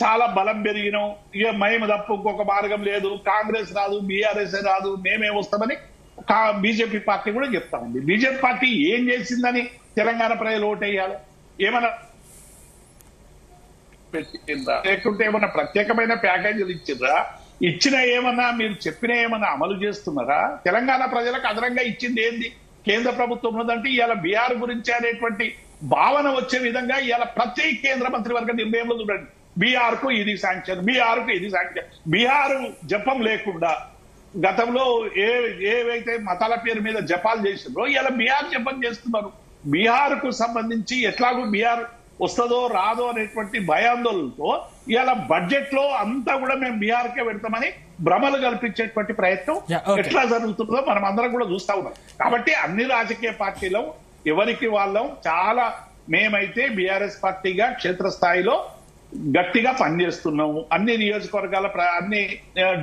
చాలా బలం పెరిగినాం, ఇక మేము తప్ప ఇంకొక మార్గం లేదు, కాంగ్రెస్ రాదు, బీఆర్ఎస్ రాదు, మేమే వస్తామని బీజేపీ పార్టీ కూడా చెప్తా ఉంది. బీజేపీ పార్టీ ఏం చేసిందని తెలంగాణ ప్రజలు ఓటేయాలి? ఏమన్నా పెట్టిందా, లేకుంటే ఏమన్నా ప్రత్యేకమైన ప్యాకేజీలు ఇచ్చిండ్రా? ఇచ్చిన ఏమన్నా మీరు చెప్పిన ఏమన్నా అమలు చేస్తున్నారా? తెలంగాణ ప్రజలకు అదనంగా ఇచ్చింది ఏంది? కేంద్ర ప్రభుత్వం ఉన్నదంటే ఇవాళ బీహార్ గురించి అనేటువంటి భావన వచ్చే విధంగా ఇవాళ ప్రతి కేంద్ర మంత్రివర్గ నిర్ణయంలో చూడండి, బీహార్ కు ఇది శాంక్షన్, బీహార్ కు ఇది శాంక్షన్. బీహార్ జపం లేకుండా గతంలో ఏవైతే మతాల పేరు మీద జపాలు చేసిండ్రో ఇవాళ బీహార్ జపం చేస్తున్నారు. బీహార్ కు సంబంధించి ఎట్లాగూ బీహార్ వస్తుందో రాదో అనేటువంటి భయాందోళనతో ఇవాళ బడ్జెట్ లో అంతా కూడా మేము బీహార్కే పెడతామని భ్రమలు కల్పించేటువంటి ప్రయత్నం ఎట్లా జరుగుతుందో మనం అందరం కూడా చూస్తా ఉన్నాం. కాబట్టి అన్ని రాజకీయ పార్టీలు ఎవరికి వాళ్ళం చాలా, మేమైతే బీఆర్ఎస్ పార్టీగా క్షేత్రస్థాయిలో గట్టిగా పనిచేస్తున్నాము, అన్ని నియోజకవర్గాల అన్ని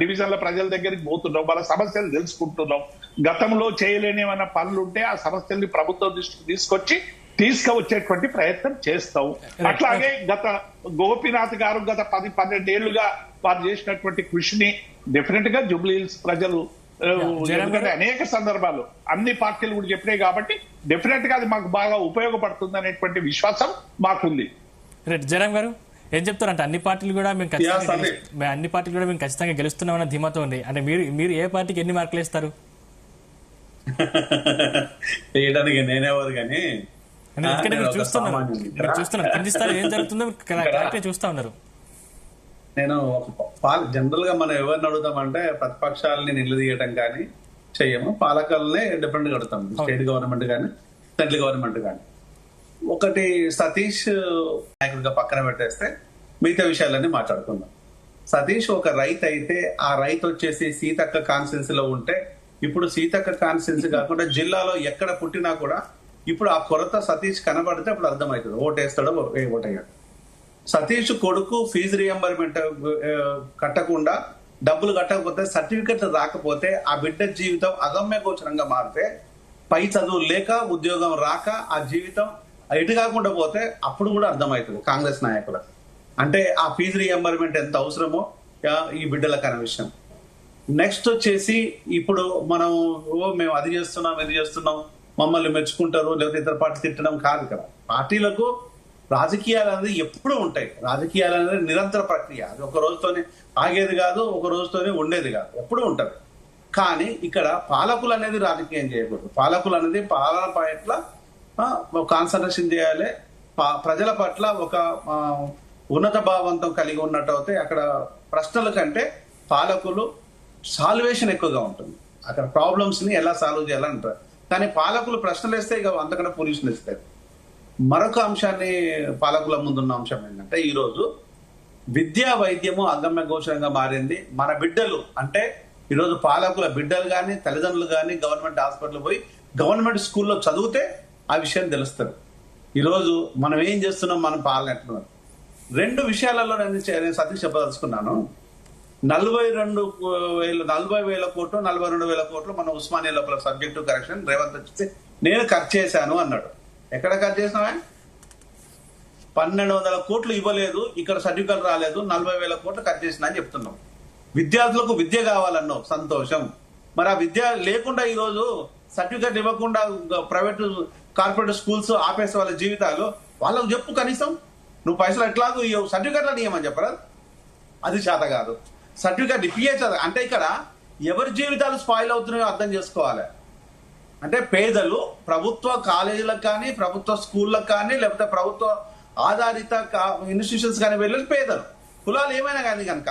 డివిజన్ల ప్రజల దగ్గరికి పోతున్నాం, వాళ్ళ సమస్యలు తెలుసుకుంటున్నాం. గతంలో చేయలేని ఏమైనా పనులు ఉంటే ఆ సమస్యల్ని ప్రభుత్వం దృష్టికి తీసుకువచ్చేటువంటి ప్రయత్నం చేస్తాం. అట్లాగే గత గోపీనాథ్ గారు గత 10-12 ఏళ్లుగా వారు చేసినటువంటి కృషిని డెఫినెట్ గా జూబ్లీహిల్స్ ప్రజలు అనేక సందర్భాలు అన్ని పార్టీలు కూడా చెప్పినాయి కాబట్టి డెఫినెట్ గా అది మాకు బాగా ఉపయోగపడుతుంది అనేటువంటి విశ్వాసం మాకుంది. రైట్ జయరాం గారు, ఏం చెప్తారంటే అన్ని పార్టీలు కూడా మేము ఖచ్చితంగా గెలుస్తున్నామన్న ధీమాతో ఉంది. అంటే మీరు ఏ పార్టీకి ఎన్ని మార్కులు ఇస్తారు? వేయడానికి నేనేవారు కానీ ఎందుకంటే మీరు చూస్తున్నారు కింది స్థాయిలో ఏం జరుగుతుందో కరెక్ట్గా చూస్తా ఉన్నారు. నేను జనరల్ గా మనం ఎవరిని అడుగుతామంటే ప్రతిపక్షాలని నిలదీయటం కానీ చెయ్యము, పాలకులనే డిఫరెంట్ కడతాం, స్టేట్ గవర్నమెంట్ కానీ సెంట్రల్ గవర్నమెంట్ కానీ. ఒకటి సతీష్ నాయకుడిగా పక్కన పెట్టేస్తే మిగతా విషయాలన్నీ మాట్లాడుకుందాం. సతీష్ ఒక రైతు అయితే ఆ రైతు వచ్చేసి సీతక్క కాన్స్టిట్యున్సీలో ఉంటే ఇప్పుడు సీతక్క కాన్స్టిట్యున్సీ కాకుండా జిల్లాలో ఎక్కడ పుట్టినా కూడా ఇప్పుడు ఆ కొరత సతీష్ కనబడితే అప్పుడు అర్థమవుతుంది, ఓటేస్తాడో ఓటేయడు. సతీష్ కొడుకు ఫీజు రియంబర్మెంట్ కట్టకుండా డబ్బులు కట్టకపోతే సర్టిఫికెట్ రాకపోతే ఆ బిడ్డ జీవితం అగమ్య గోచరంగా మారితే, పై చదువు లేక ఉద్యోగం రాక ఆ జీవితం ఎటు కాకుండా పోతే అప్పుడు కూడా అర్థమవుతుంది కాంగ్రెస్ నాయకులకు. అంటే ఆ ఫీజు రియంబర్మెంట్ ఎంత అవసరమో ఈ బిడ్డలకు అనే విషయం. నెక్స్ట్ వచ్చేసి ఇప్పుడు మనం మేము అది చేస్తున్నాం ఇది చేస్తున్నాం మమ్మల్ని మెచ్చుకుంటారు లేకపోతే ఇతర పార్టీ తిట్టడం కాదు కదా. పార్టీలకు రాజకీయాలు అనేది ఎప్పుడూ ఉంటాయి. రాజకీయాలు అనేది నిరంతర ప్రక్రియ, అది ఒక రోజుతోనే ఆగేది కాదు, ఒక రోజుతోనే ఉండేది కాదు, ఎప్పుడూ ఉంటది. కానీ ఇక్కడ పాలకులు అనేది రాజకీయం చేయకూడదు. పాలకులు అనేది పాలన పట్ల కాన్సన్ట్రేషన్ చేయాలి, ప్రజల పట్ల ఒక ఉన్నత భావంతో కలిగి ఉన్నట్టు అయితే అక్కడ ప్రశ్నల కంటే పాలకులు సాల్వేషన్ ఎక్కువగా ఉంటుంది. అక్కడ ప్రాబ్లమ్స్ ని ఎలా సాల్వ్ చేయాలంటారు. కానీ పాలకులు ప్రశ్నలు వేస్తే ఇక అంతకన్నా పొల్యూషన్ ఇస్తారు. మరొక అంశాన్ని పాలకుల ముందున్న అంశం ఏంటంటే ఈరోజు విద్యా వైద్యము అగమ్య గోచరంగా మారింది. మన బిడ్డలు అంటే ఈరోజు పాలకుల బిడ్డలు కానీ తల్లిదండ్రులు కానీ గవర్నమెంట్ హాస్పిటల్ పోయి గవర్నమెంట్ స్కూల్లో చదివితే ఆ విషయం తెలుస్తారు. ఈరోజు మనం ఏం చేస్తున్నాం, మనం పాలన ఎట్లున్నాం. రెండు విషయాలలో నేను సతీష్ చెప్పదలుచుకున్నాను. 40,000 కోట్లు 42,000 కోట్లు మన ఉస్మానియా లోపల సబ్జెక్టు కరెక్షన్ రేవంత్ వచ్చి నేను ఖర్చు చేశాను అన్నాడు. ఎక్కడ ఖర్చు చేసినావా? 1,200 కోట్లు ఇవ్వలేదు, ఇక్కడ సర్టిఫికెట్ రాలేదు, 40,000 కోట్లు ఖర్చు చేసిన అని చెప్తున్నాం. విద్యార్థులకు విద్య కావాలన్నావు, సంతోషం. మరి ఆ విద్య లేకుండా ఈరోజు సర్టిఫికెట్ ఇవ్వకుండా ప్రైవేట్ కార్పొరేట్ స్కూల్స్ ఆపేసే వాళ్ళ జీవితాలు వాళ్ళకు చెప్పు. కనీసం నువ్వు పైసలు ఎట్లాగో సర్టిఫికెట్లు ఇవ్వమని చెప్పరా? అది చేత కాదు. సర్టిఫికెట్ ఇప్పించదు అంటే ఇక్కడ ఎవరి జీవితాలు స్పాయిల్ అవుతున్నాయో అర్థం చేసుకోవాలి. అంటే పేదలు ప్రభుత్వ కాలేజీలకు కానీ ప్రభుత్వ స్కూళ్ళకు కానీ లేకపోతే ప్రభుత్వ ఆధారిత ఇన్స్టిట్యూషన్స్ కానీ వెళ్ళి పేదలు కులాలు ఏమైనా కానీ కనుక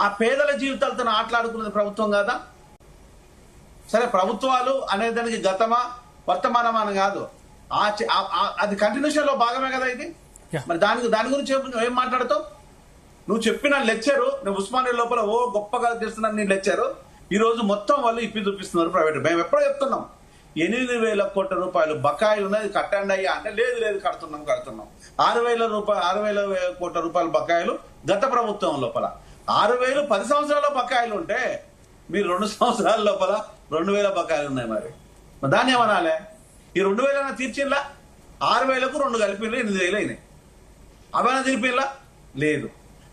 ఆ పేదల జీవితాలతో ఆటలాడుకున్నది ప్రభుత్వం కాదా? సరే ప్రభుత్వాలు అనేదానికి గతమా వర్తమానమా అని కాదు, అది కంటిన్యూషన్ లో భాగమే కదా ఇది. మరి దాని గురించి ఏం మాట్లాడతావు? నువ్వు చెప్పిన లెక్చరు నువ్వు ఉస్మానియా లోపల గొప్పగా చేస్తున్నాను నీ లెక్చరు ఈ రోజు మొత్తం వాళ్ళు ఇప్పి చూపిస్తున్నారు ప్రైవేట్. మేము ఎప్పుడో చెప్తున్నాం 8,000 కోట్ల రూపాయలు బకాయిలు ఉన్నది కట్టండి అయ్యా అంటే లేదు కడుతున్నాం. 6,000 కోట్ల రూపాయల బకాయిలు గత ప్రభుత్వం లోపల. 6,000 10 సంవత్సరాల బకాయిలు ఉంటే మీరు 2 సంవత్సరాల లోపల 2,000 బకాయిలు ఉన్నాయి. మరి దాన్ని ఏమనాలే? ఈ 2,000 తీర్చిల్లా? 6,000కు 2 కలిపిల్లు 8,000 అయినాయి. అవైనా తీర్పిల్లా? లేదు.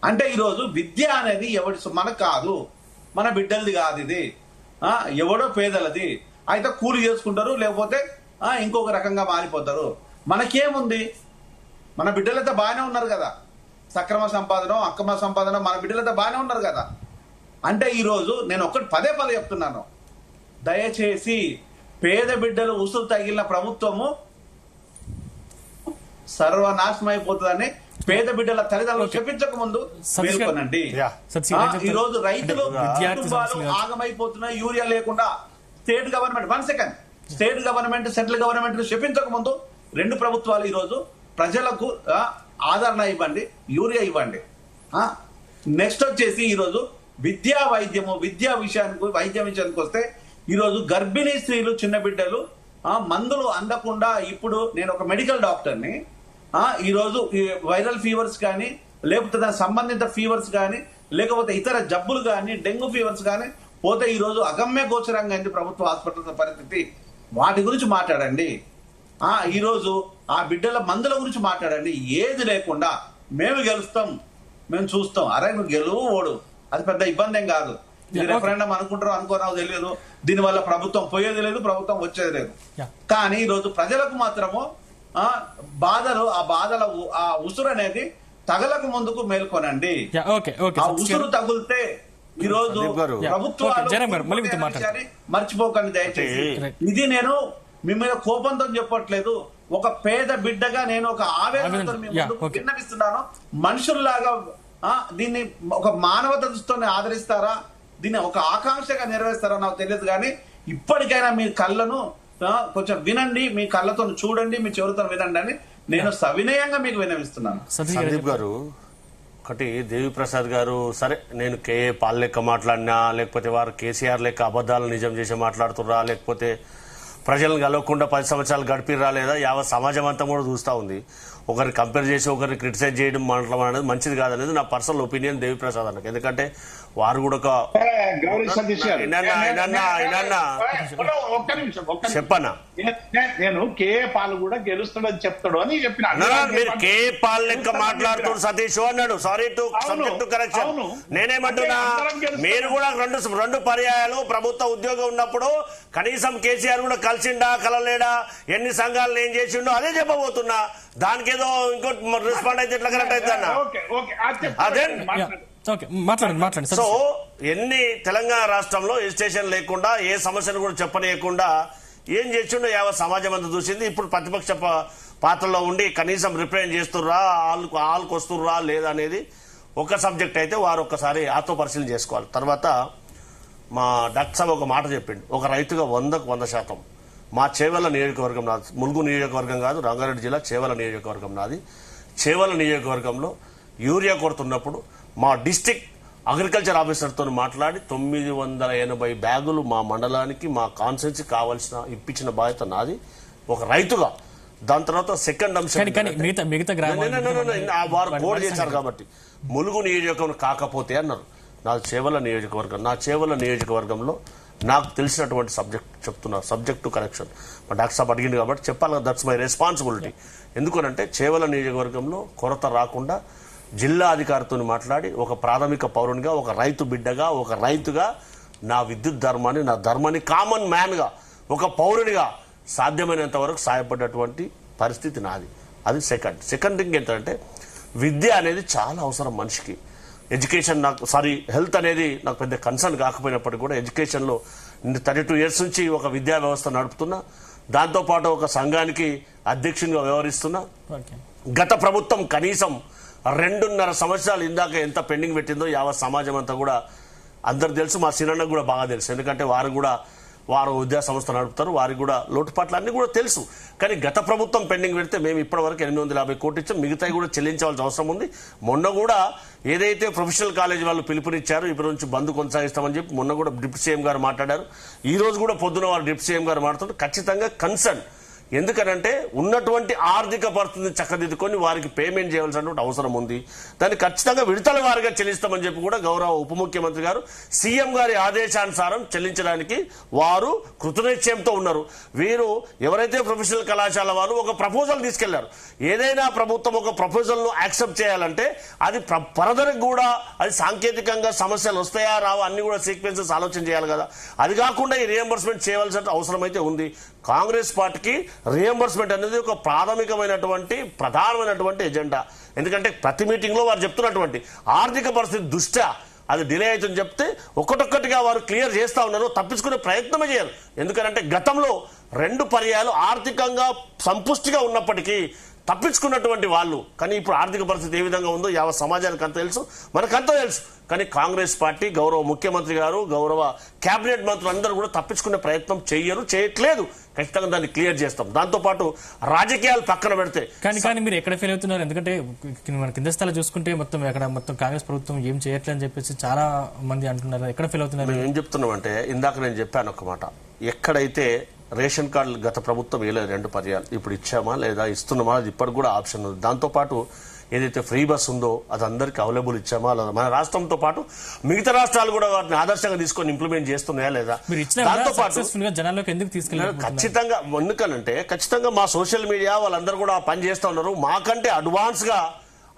అంటే ఈరోజు విద్య అనేది ఎవరి మనకు కాదు, మన బిడ్డలది కాదు, ఇది ఎవడో పేదలది. అయితే కూలి చేసుకుంటారు, లేకపోతే ఇంకొక రకంగా మారిపోతారు. మనకేముంది? మన బిడ్డలతో బాగానే ఉన్నారు కదా, సక్రమ సంపాదన అక్రమ సంపాదన మన బిడ్డలతో బాగానే ఉన్నారు కదా. అంటే ఈరోజు నేను ఒకటి పదే చెప్తున్నాను, దయచేసి పేద బిడ్డలు ఉసురు తగిలిన ప్రభుత్వము సర్వనాశనం అయిపోతుందని పేద బిడ్డల తల్లిదండ్రులు చెప్పించక ముందు మేల్కొనండి. ఈ రోజు రైతులు కుటుంబాలు ఆగమైపోతున్నాయి యూరియా లేకుండా. స్టేట్ గవర్నమెంట్ సెంట్రల్ గవర్నమెంట్ చెప్పించక ముందు 2 ప్రభుత్వాలు ఈ రోజు ప్రజలకు ఆదరణ ఇవ్వండి, యూరియా ఇవ్వండి. నెక్స్ట్ వచ్చేసి ఈరోజు విద్యా విషయానికి వస్తే ఈరోజు గర్భిణీ స్త్రీలు చిన్న బిడ్డలు మందులు అందకుండా, ఇప్పుడు నేను ఒక మెడికల్ డాక్టర్ని, ఈరోజు వైరల్ ఫీవర్స్ కానీ లేకపోతే దానికి సంబంధిత ఫీవర్స్ కానీ లేకపోతే ఇతర జబ్బులు కానీ డెంగ్యూ ఫీవర్స్ కానీ పోతే ఈరోజు అగమ్య గోచరంగా అయింది ప్రభుత్వ హాస్పిటల్ పరిస్థితి. వాటి గురించి మాట్లాడండి. ఈరోజు ఆ బిడ్డల మందుల గురించి మాట్లాడండి. ఏది లేకుండా మేము గెలుస్తాం, మేము చూస్తాం. అరే నువ్వు గెలువు ఓడు, అది పెద్ద ఇబ్బంది ఏం కాదు. ఇది రెఫరెండం అనుకుంటారో అనుకోరావు తెలియదు, దీనివల్ల ప్రభుత్వం పోయేది లేదు, ప్రభుత్వం వచ్చేది లేదు. కానీ ఈరోజు ప్రజలకు మాత్రము ఆ బాధల ఉసురు అనేది తగలకు ముందుకు మేల్కొనండి. ఓకే ఓకే ఆ ఉసురు తగులితే ఈ రోజు సందీప్ గారు. ప్రభుత్వాలు జయరాం గారు, మళ్ళీ మీతో మాట్లాడతాను. మర్చిపోకండి దయచేసి. ఇది నేను మీ మీద కోపంతో చెప్పట్లేదు. ఒక పేద బిడ్డగా నేను ఒక ఆవేదనతో మీ ముందుకు విన్నవిస్తున్నాను. మనుషుల్లాగా దీన్ని ఒక మానవత దృష్టితోనే ఆదరిస్తారా, దీన్ని ఒక ఆకాంక్షగా నెరవేరుస్తారా నాకు తెలియదు. కానీ ఇప్పటికైనా మీ కళ్ళను కొంచెం వినండి, మీ కళ్ళతో చూడండి, మీ చెవులతో వినండి అని నేను సవినయంగా మీకు విన్నవిస్తున్నాను. సందీప్ గారు, ఒకటి దేవిప్రసాద్ గారు, సరే నేను కేఏ పాల్ లెక్క మాట్లాడినా, లేకపోతే వారు కేసీఆర్ లెక్క అబద్ధాలు నిజం చేసి మాట్లాడుతుర్రా, లేకపోతే ప్రజలను కలవకుండా 10 సంవత్సరాలు గడిపిర్రా, లేదా యావత్ సమాజం అంతా కూడా చూస్తూ ఉంది. ఒకరిని కంపేర్ చేసి ఒకరిని క్రిటిసైజ్ చేయడం మాట్లాడడం అనేది మంచిది కాదనేది నా పర్సనల్ ఒపీనియన్ దేవిప్రసాద్ అన్నకు. ఎందుకంటే వారు కూడా ఒక చెప్పన్నా, నేను కేఏ పాల్ కూడా గెలుస్తాడని చెప్తాడు అని చెప్పిన. మీరు కేఏ పాల్ లెక్క మాట్లాడుతున్నారు సతీష్ అన్నాడు. Sorry to subject to correction. నేనేమంటున్నా, మీరు కూడా రెండు పర్యాయాలు ప్రభుత్వ ఉద్యోగం ఉన్నప్పుడు కనీసం కేసీఆర్ కూడా కలిసిండా కలలేడా, ఎన్ని సంఘాలను ఏం చేసిండో అదే చెప్పబోతున్నా. దానికేదో ఇంకో రెస్పాండ్ అయితే ఎట్లా కరెక్ట్ అయితే అన్న అదే. మాట్లాడండి. సో ఎన్ని తెలంగాణ రాష్ట్రంలో ఎడ్యుకేషన్ లేకుండా ఏ సమస్యను కూడా చెప్పనీయకుండా ఏం చేసిండో యావత్ సమాజం అంతా చూసింది. ఇప్పుడు ప్రతిపక్ష పాత్రలో ఉండి కనీసం రిప్రజెంట్ చేస్తుర్రా, ఆల్కి వస్తుర్రా లేదా అనేది ఒక సబ్జెక్ట్ అయితే వారు ఒక్కసారి ఆత్మ పరిశీలన చేసుకోవాలి. తర్వాత మా డాక్టర్ సాబ్ ఒక మాట చెప్పిండు, ఒక రైతుగా 100కు 100%. మా చేవెళ్ల నియోజకవర్గం నాది, ములుగు నియోజకవర్గం కాదు, రంగారెడ్డి జిల్లా చేవెళ్ల నియోజకవర్గం నాది. చేవెళ్ల నియోజకవర్గంలో యూరియా కొడుతున్నప్పుడు మా డిస్టిక్ అగ్రికల్చర్ ఆఫీసర్తో మాట్లాడి 980 బ్యాగులు మా మండలానికి, మా కాన్స్టిట్యూన్సీ కావాల్సిన ఇప్పించిన బాధ్యత నాది ఒక రైతుగా. దాని తర్వాత సెకండ్ అంశం, వారు కోడ్ చేశారు కాబట్టి ములుగు నియోజకవర్గం కాకపోతే అన్నారు. నాది చేవెళ్ల నియోజకవర్గం. నా చేవెళ్ల నియోజకవర్గంలో నాకు తెలిసినటువంటి సబ్జెక్ట్ టు కరెక్షన్. మా డాక్టర్ సాబ్ అడిగింది కాబట్టి చెప్పాలి కదా, దట్స్ మై రెస్పాన్సిబిలిటీ. ఎందుకనంటే చేవెళ్ల నియోజకవర్గంలో కొరత రాకుండా జిల్లా అధికారితో మాట్లాడి ఒక ప్రాథమిక పౌరునిగా, ఒక రైతు బిడ్డగా, ఒక రైతుగా నా విద్యుత్ ధర్మాన్ని, నా ధర్మాన్ని కామన్ మ్యాన్గా, ఒక పౌరునిగా సాధ్యమైనంత వరకు సాయపడ్డటువంటి పరిస్థితి నాది. అది సెకండ్ థింగ్ ఏంటంటే విద్య అనేది చాలా అవసరం మనిషికి. ఎడ్యుకేషన్ హెల్త్ అనేది నాకు పెద్ద కన్సర్న్ కాకపోయినప్పటికీ కూడా ఎడ్యుకేషన్లో 32 years నుంచి ఒక విద్యా వ్యవస్థ నడుపుతున్నా. దాంతోపాటు ఒక సంఘానికి అధ్యక్షునిగా వ్యవహరిస్తున్నా. గత ప్రభుత్వం కనీసం 2.5 సంవత్సరాలు ఇందాక ఎంత పెండింగ్ పెట్టిందో యావత్ సమాజం అంతా కూడా అందరు తెలుసు. మా సినన్నకు కూడా బాగా తెలుసు, ఎందుకంటే వారు విద్యా సంస్థ నడుపుతారు, వారికి కూడా లోటుపాట్లు అన్ని కూడా తెలుసు. కానీ గత ప్రభుత్వం పెండింగ్ పెడితే మేము ఇప్పటివరకు 850 కోట్లు ఇచ్చాం, మిగతాయి కూడా చెల్లించవలసిన అవసరం ఉంది. మొన్న కూడా ఏదైతే ప్రొఫెషనల్ కాలేజ్ వాళ్ళు పిలుపునిచ్చారు ఇప్పటి నుంచి బంద్ కొనసాగిస్తామని చెప్పి మొన్న కూడా డిప్యూటీ సీఎం గారు మాట్లాడారు. ఈ రోజు కూడా పొద్దున వారు డిప్యూటీ సీఎం గారు మాట్లాడుతుంటే ఖచ్చితంగా కన్సర్న్. ఎందుకనంటే ఉన్నటువంటి ఆర్థిక పరిస్థితిని చక్కదిద్దుకొని వారికి పేమెంట్ చేయాల్సినటువంటి అవసరం ఉంది. దాన్ని ఖచ్చితంగా విడతల వారిగా చెల్లిస్తామని చెప్పి కూడా గౌరవ ఉప ముఖ్యమంత్రి గారు సీఎం గారి ఆదేశానుసారం చెల్లించడానికి వారు కృతనిశ్చయంతో ఉన్నారు. వీరు ఎవరైతే ప్రొఫెషనల్ కళాశాల వాళ్ళు ఒక ప్రపోజల్ తీసుకెళ్లారు, ఏదైనా ప్రభుత్వం ఒక ప్రపోజల్ ను యాక్సెప్ట్ చేయాలంటే అది ఫర్దర్ కూడా అది సాంకేతికంగా సమస్యలు వస్తాయా రావా అన్ని కూడా సీక్వెన్సెస్ ఆలోచన చేయాలి కదా. అది కాకుండా ఈ రియంబర్స్మెంట్ చేయవలసిన అవసరం అయితే ఉంది. కాంగ్రెస్ పార్టీకి రియంబర్స్మెంట్ అనేది ఒక ప్రధానమైనటువంటి ఎజెండా. ఎందుకంటే ప్రతి మీటింగ్ లో వారు చెప్తున్నటువంటి ఆర్థిక పరిస్థితి దృష్ట్యా అది డిలే అవుతుందని చెప్తే ఒక్కొక్కటిగా వారు క్లియర్ చేస్తా ఉన్నారు, తప్పించుకునే ప్రయత్నమే చేయరు. ఎందుకంటే గతంలో 2 పర్యాయాలు ఆర్థికంగా సంపుష్టిగా ఉన్నప్పటికీ తప్పించుకున్నటువంటి వాళ్ళు. కానీ ఇప్పుడు ఆర్థిక పరిస్థితి ఏ విధంగా ఉందో యావత్ సమాజానికి అంత తెలుసు, మనకంతా తెలుసు. కానీ కాంగ్రెస్ పార్టీ గౌరవ ముఖ్యమంత్రి గారు, గౌరవ కేబినెట్ మంత్రులు అందరూ కూడా తప్పించుకునే ప్రయత్నం చేయట్లేదు. ఖచ్చితంగా దాన్ని క్లియర్ చేస్తాం. దాంతోపాటు రాజకీయాలు పక్కన పెడితే కానీ మీరు ఎక్కడ ఫెయిల్ అవుతున్నారు? ఎందుకంటే మన కింద స్థాయిలో చూసుకుంటే మొత్తం కాంగ్రెస్ ప్రభుత్వం ఏం చేయట్లేదు అని చెప్పేసి చాలా మంది అంటున్నారు. ఎక్కడ ఫెయిల్ అవుతున్నారు? ఏం చెప్తున్నామంటే ఇందాక నేను చెప్పాను ఒక మాట, ఎక్కడైతే రేషన్ కార్డులు గత ప్రభుత్వం వేయలేదు 2 పర్యాలు, ఇప్పుడు ఇచ్చామా లేదా ఇస్తున్నామా అది ఇప్పటికి కూడా ఆప్షన్ ఉంది. దాంతోపాటు ఏదైతే ఫ్రీ బస్ ఉందో అది అందరికీ అవైలబుల్ ఇచ్చామా లేదా, మన రాష్ట్రంతో పాటు మిగతా రాష్ట్రాలు కూడా వాటిని ఆదర్శంగా తీసుకొని ఇంప్లిమెంట్ చేస్తున్నాయా లేదా. దాంతోపాటు జనాల్లోకి ఎందుకు తీసుకెళ్ళారు? ఖచ్చితంగా ఎందుకనంటే ఖచ్చితంగా మా సోషల్ మీడియా వాళ్ళందరూ కూడా పని చేస్తూ ఉన్నారు. మాకంటే అడ్వాన్స్ గా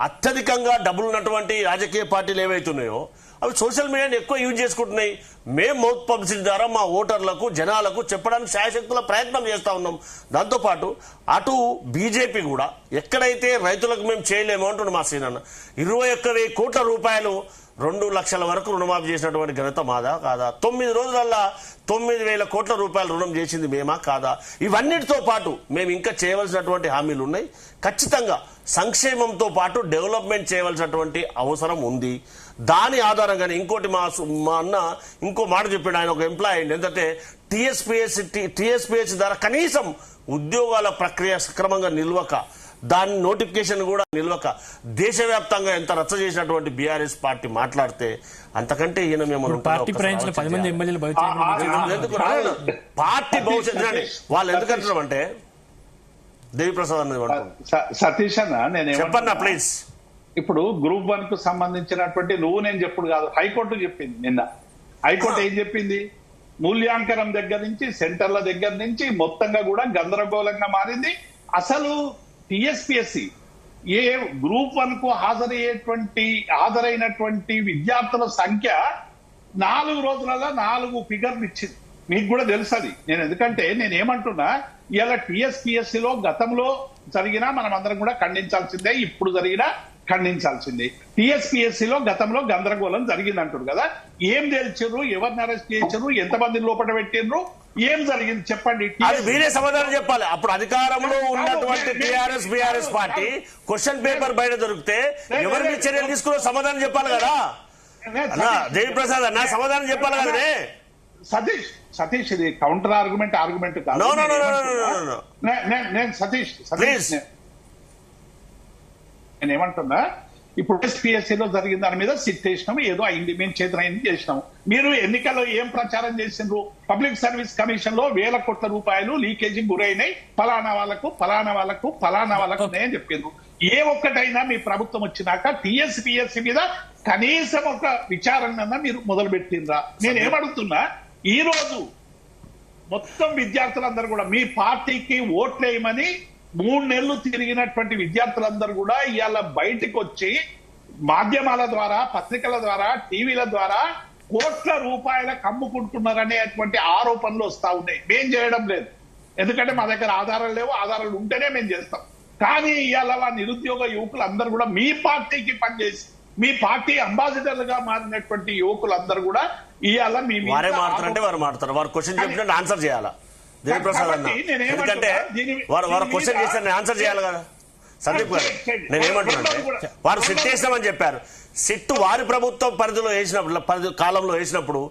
అత్యధికంగా డబ్బులు ఉన్నటువంటి రాజకీయ పార్టీలు ఏవైతున్నాయో అవి సోషల్ మీడియాని ఎక్కువ యూజ్ చేసుకుంటున్నాయి. మేము మౌత్ పబ్లిసిటీ ద్వారా మా ఓటర్లకు జనాలకు చెప్పడానికి శాయశక్తుల ప్రయత్నం చేస్తా ఉన్నాం. దాంతోపాటు అటు బీజేపీ కూడా ఎక్కడైతే రైతులకు మేము చేయలేము అంటున్నాం. మా సీనన్న 21,000 కోట్ల రూపాయలు 2 లక్షల వరకు రుణమాఫీ చేసినటువంటి ఘనత మాదా కాదా? 9 రోజులల్లా 9,000 కోట్ల రూపాయలు రుణం చేసింది మేమా కాదా? ఇవన్నిటితో పాటు మేము ఇంకా చేయవలసినటువంటి హామీలు ఉన్నాయి. ఖచ్చితంగా సంక్షేమంతో పాటు డెవలప్మెంట్ చేయవలసినటువంటి అవసరం ఉంది. దాని ఆధారంగానే ఇంకోటి మా అన్న ఇంకో మాట చెప్పాడు. ఆయన ఒక ఎంప్లాయీ అయింది. ఏంటంటే టీఎస్పీఎస్ ద్వారా కనీసం ఉద్యోగాల ప్రక్రియ సక్రమంగా నిల్వక, దాని నోటిఫికేషన్ కూడా నిల్వక దేశవ్యాప్తంగా ఎంత రచ్చ చేసినటువంటి బీఆర్ఎస్ పార్టీ మాట్లాడితే అంతకంటే ఈయన మేము పార్టీ ప్రయాణించిన 10 మంది ఎమ్మెల్యేలు పార్టీ భవిష్యత్తు వాళ్ళు ఎందుకంటున్నాం అంటే దేవిప్రసాద్ అన్నది సతీష్ అన్న నేను చెప్పన్నా ప్లీజ్. ఇప్పుడు గ్రూప్ 1 కు సంబంధించినటువంటి నేను చెప్పుడు కాదు, హైకోర్టు చెప్పింది నిన్న. హైకోర్టు ఏం చెప్పింది? మూల్యాంకనం దగ్గర నుంచి సెంటర్ల దగ్గర నుంచి మొత్తంగా కూడా గందరగోళంగా మారింది. అసలు టీఎస్పీఎస్సీ ఏ గ్రూప్ 1 కు హాజరైనటువంటి విద్యార్థుల సంఖ్య 4 రోజులలో 4 ఫిగర్లు ఇచ్చింది. మీకు కూడా తెలుసు అది. నేను ఎందుకంటే నేనేమంటున్నా, ఇలా టీఎస్పీఎస్సీలో గతంలో జరిగినా మనం అందరం కూడా ఖండించాల్సిందే, ఇప్పుడు జరిగినా ఖండించాల్సిందే. టీఎస్పీఎస్సీలో గతంలో గందరగోళం జరిగింది అంటారు కదా. ఏం తేల్చారు? ఎవరిని అరెస్ట్ చేశారు? ఎంతమందిని లోపల పెట్టిండ్రు? ఏం జరిగింది చెప్పండి. మీరే సమాధానం చెప్పాలి. అప్పుడు అధికారంలో ఉన్నటువంటి బీఆర్ఎస్ పార్టీ క్వశ్చన్ పేపర్ బయట దొరికితే ఎవరి మీద చర్యలు తీసుకున్న సమాధానం చెప్పాలి కదా అన్నా. దేవిప్రసాద్ అన్న సమాధానం చెప్పాలి కదనే. సతీష్ ఇది కౌంటర్ ఆర్గ్యుమెంట్ కాదు. నేను సతీష్ నేనేమంటున్నా, ఇప్పుడు ఎస్పీఎస్సీలో జరిగిన దాని మీద సిట్ వేసినాము, ఏదో అయింది, మేము చేతనైంది చేసినాము. మీరు ఎన్నికల్లో ఏం ప్రచారం చేసిండ్రు? పబ్లిక్ సర్వీస్ కమిషన్ లో 1,000 కోట్ల రూపాయలు లీకేజీ గురైనాయి, ఫలానా వాళ్ళకు నేను చెప్పిండ్రు. ఏ ఒక్కటైనా మీ ప్రభుత్వం వచ్చినాక టీఎస్పీఎస్సీ మీద కనీసం ఒక విచారణ మీరు మొదలు పెట్టిండ్రా? నేనేమడుగుతున్నా, ఈ రోజు మొత్తం విద్యార్థులందరూ కూడా మీ పార్టీకి ఓట్లేయమని 3 నెలలు తిరిగినటువంటి విద్యార్థులందరూ కూడా ఇవాళ బయటకు వచ్చి మాధ్యమాల ద్వారా, పత్రికల ద్వారా, టీవీల ద్వారా కోట్ల రూపాయలకు అమ్ముకుంటున్నారనేటువంటి ఆరోపణలు వస్తా ఉన్నాయి. మేం చేయడం లేదు, ఎందుకంటే మా దగ్గర ఆధారాలు లేవు. ఆధారాలు ఉంటేనే మేము చేస్తాం. కానీ ఇవాళ నిరుద్యోగ యువకులు అందరూ కూడా మీ పార్టీకి పనిచేసి మీ పార్టీ అంబాసిడర్లుగా మారినటువంటి యువకులందరూ కూడా ఇవాళ వారే మారుతారంటే వారు మారుతారు. వారు క్వశ్చన్ చెప్పినట్టు ఆన్సర్ చేయాలా దేవిప్రసాద్ అన్న? ఎందుకంటే వారు క్వశ్చన్ చేస్తే నేను ఆన్సర్ చేయాలి కదా సందీప్ గారు. నేనేమంటున్నానంటే వారు సిట్ వేసినామని చెప్పారు. సిట్ వారి ప్రభుత్వం పరిధిలో వేసినప్పుడు, కాలంలో వేసినప్పుడు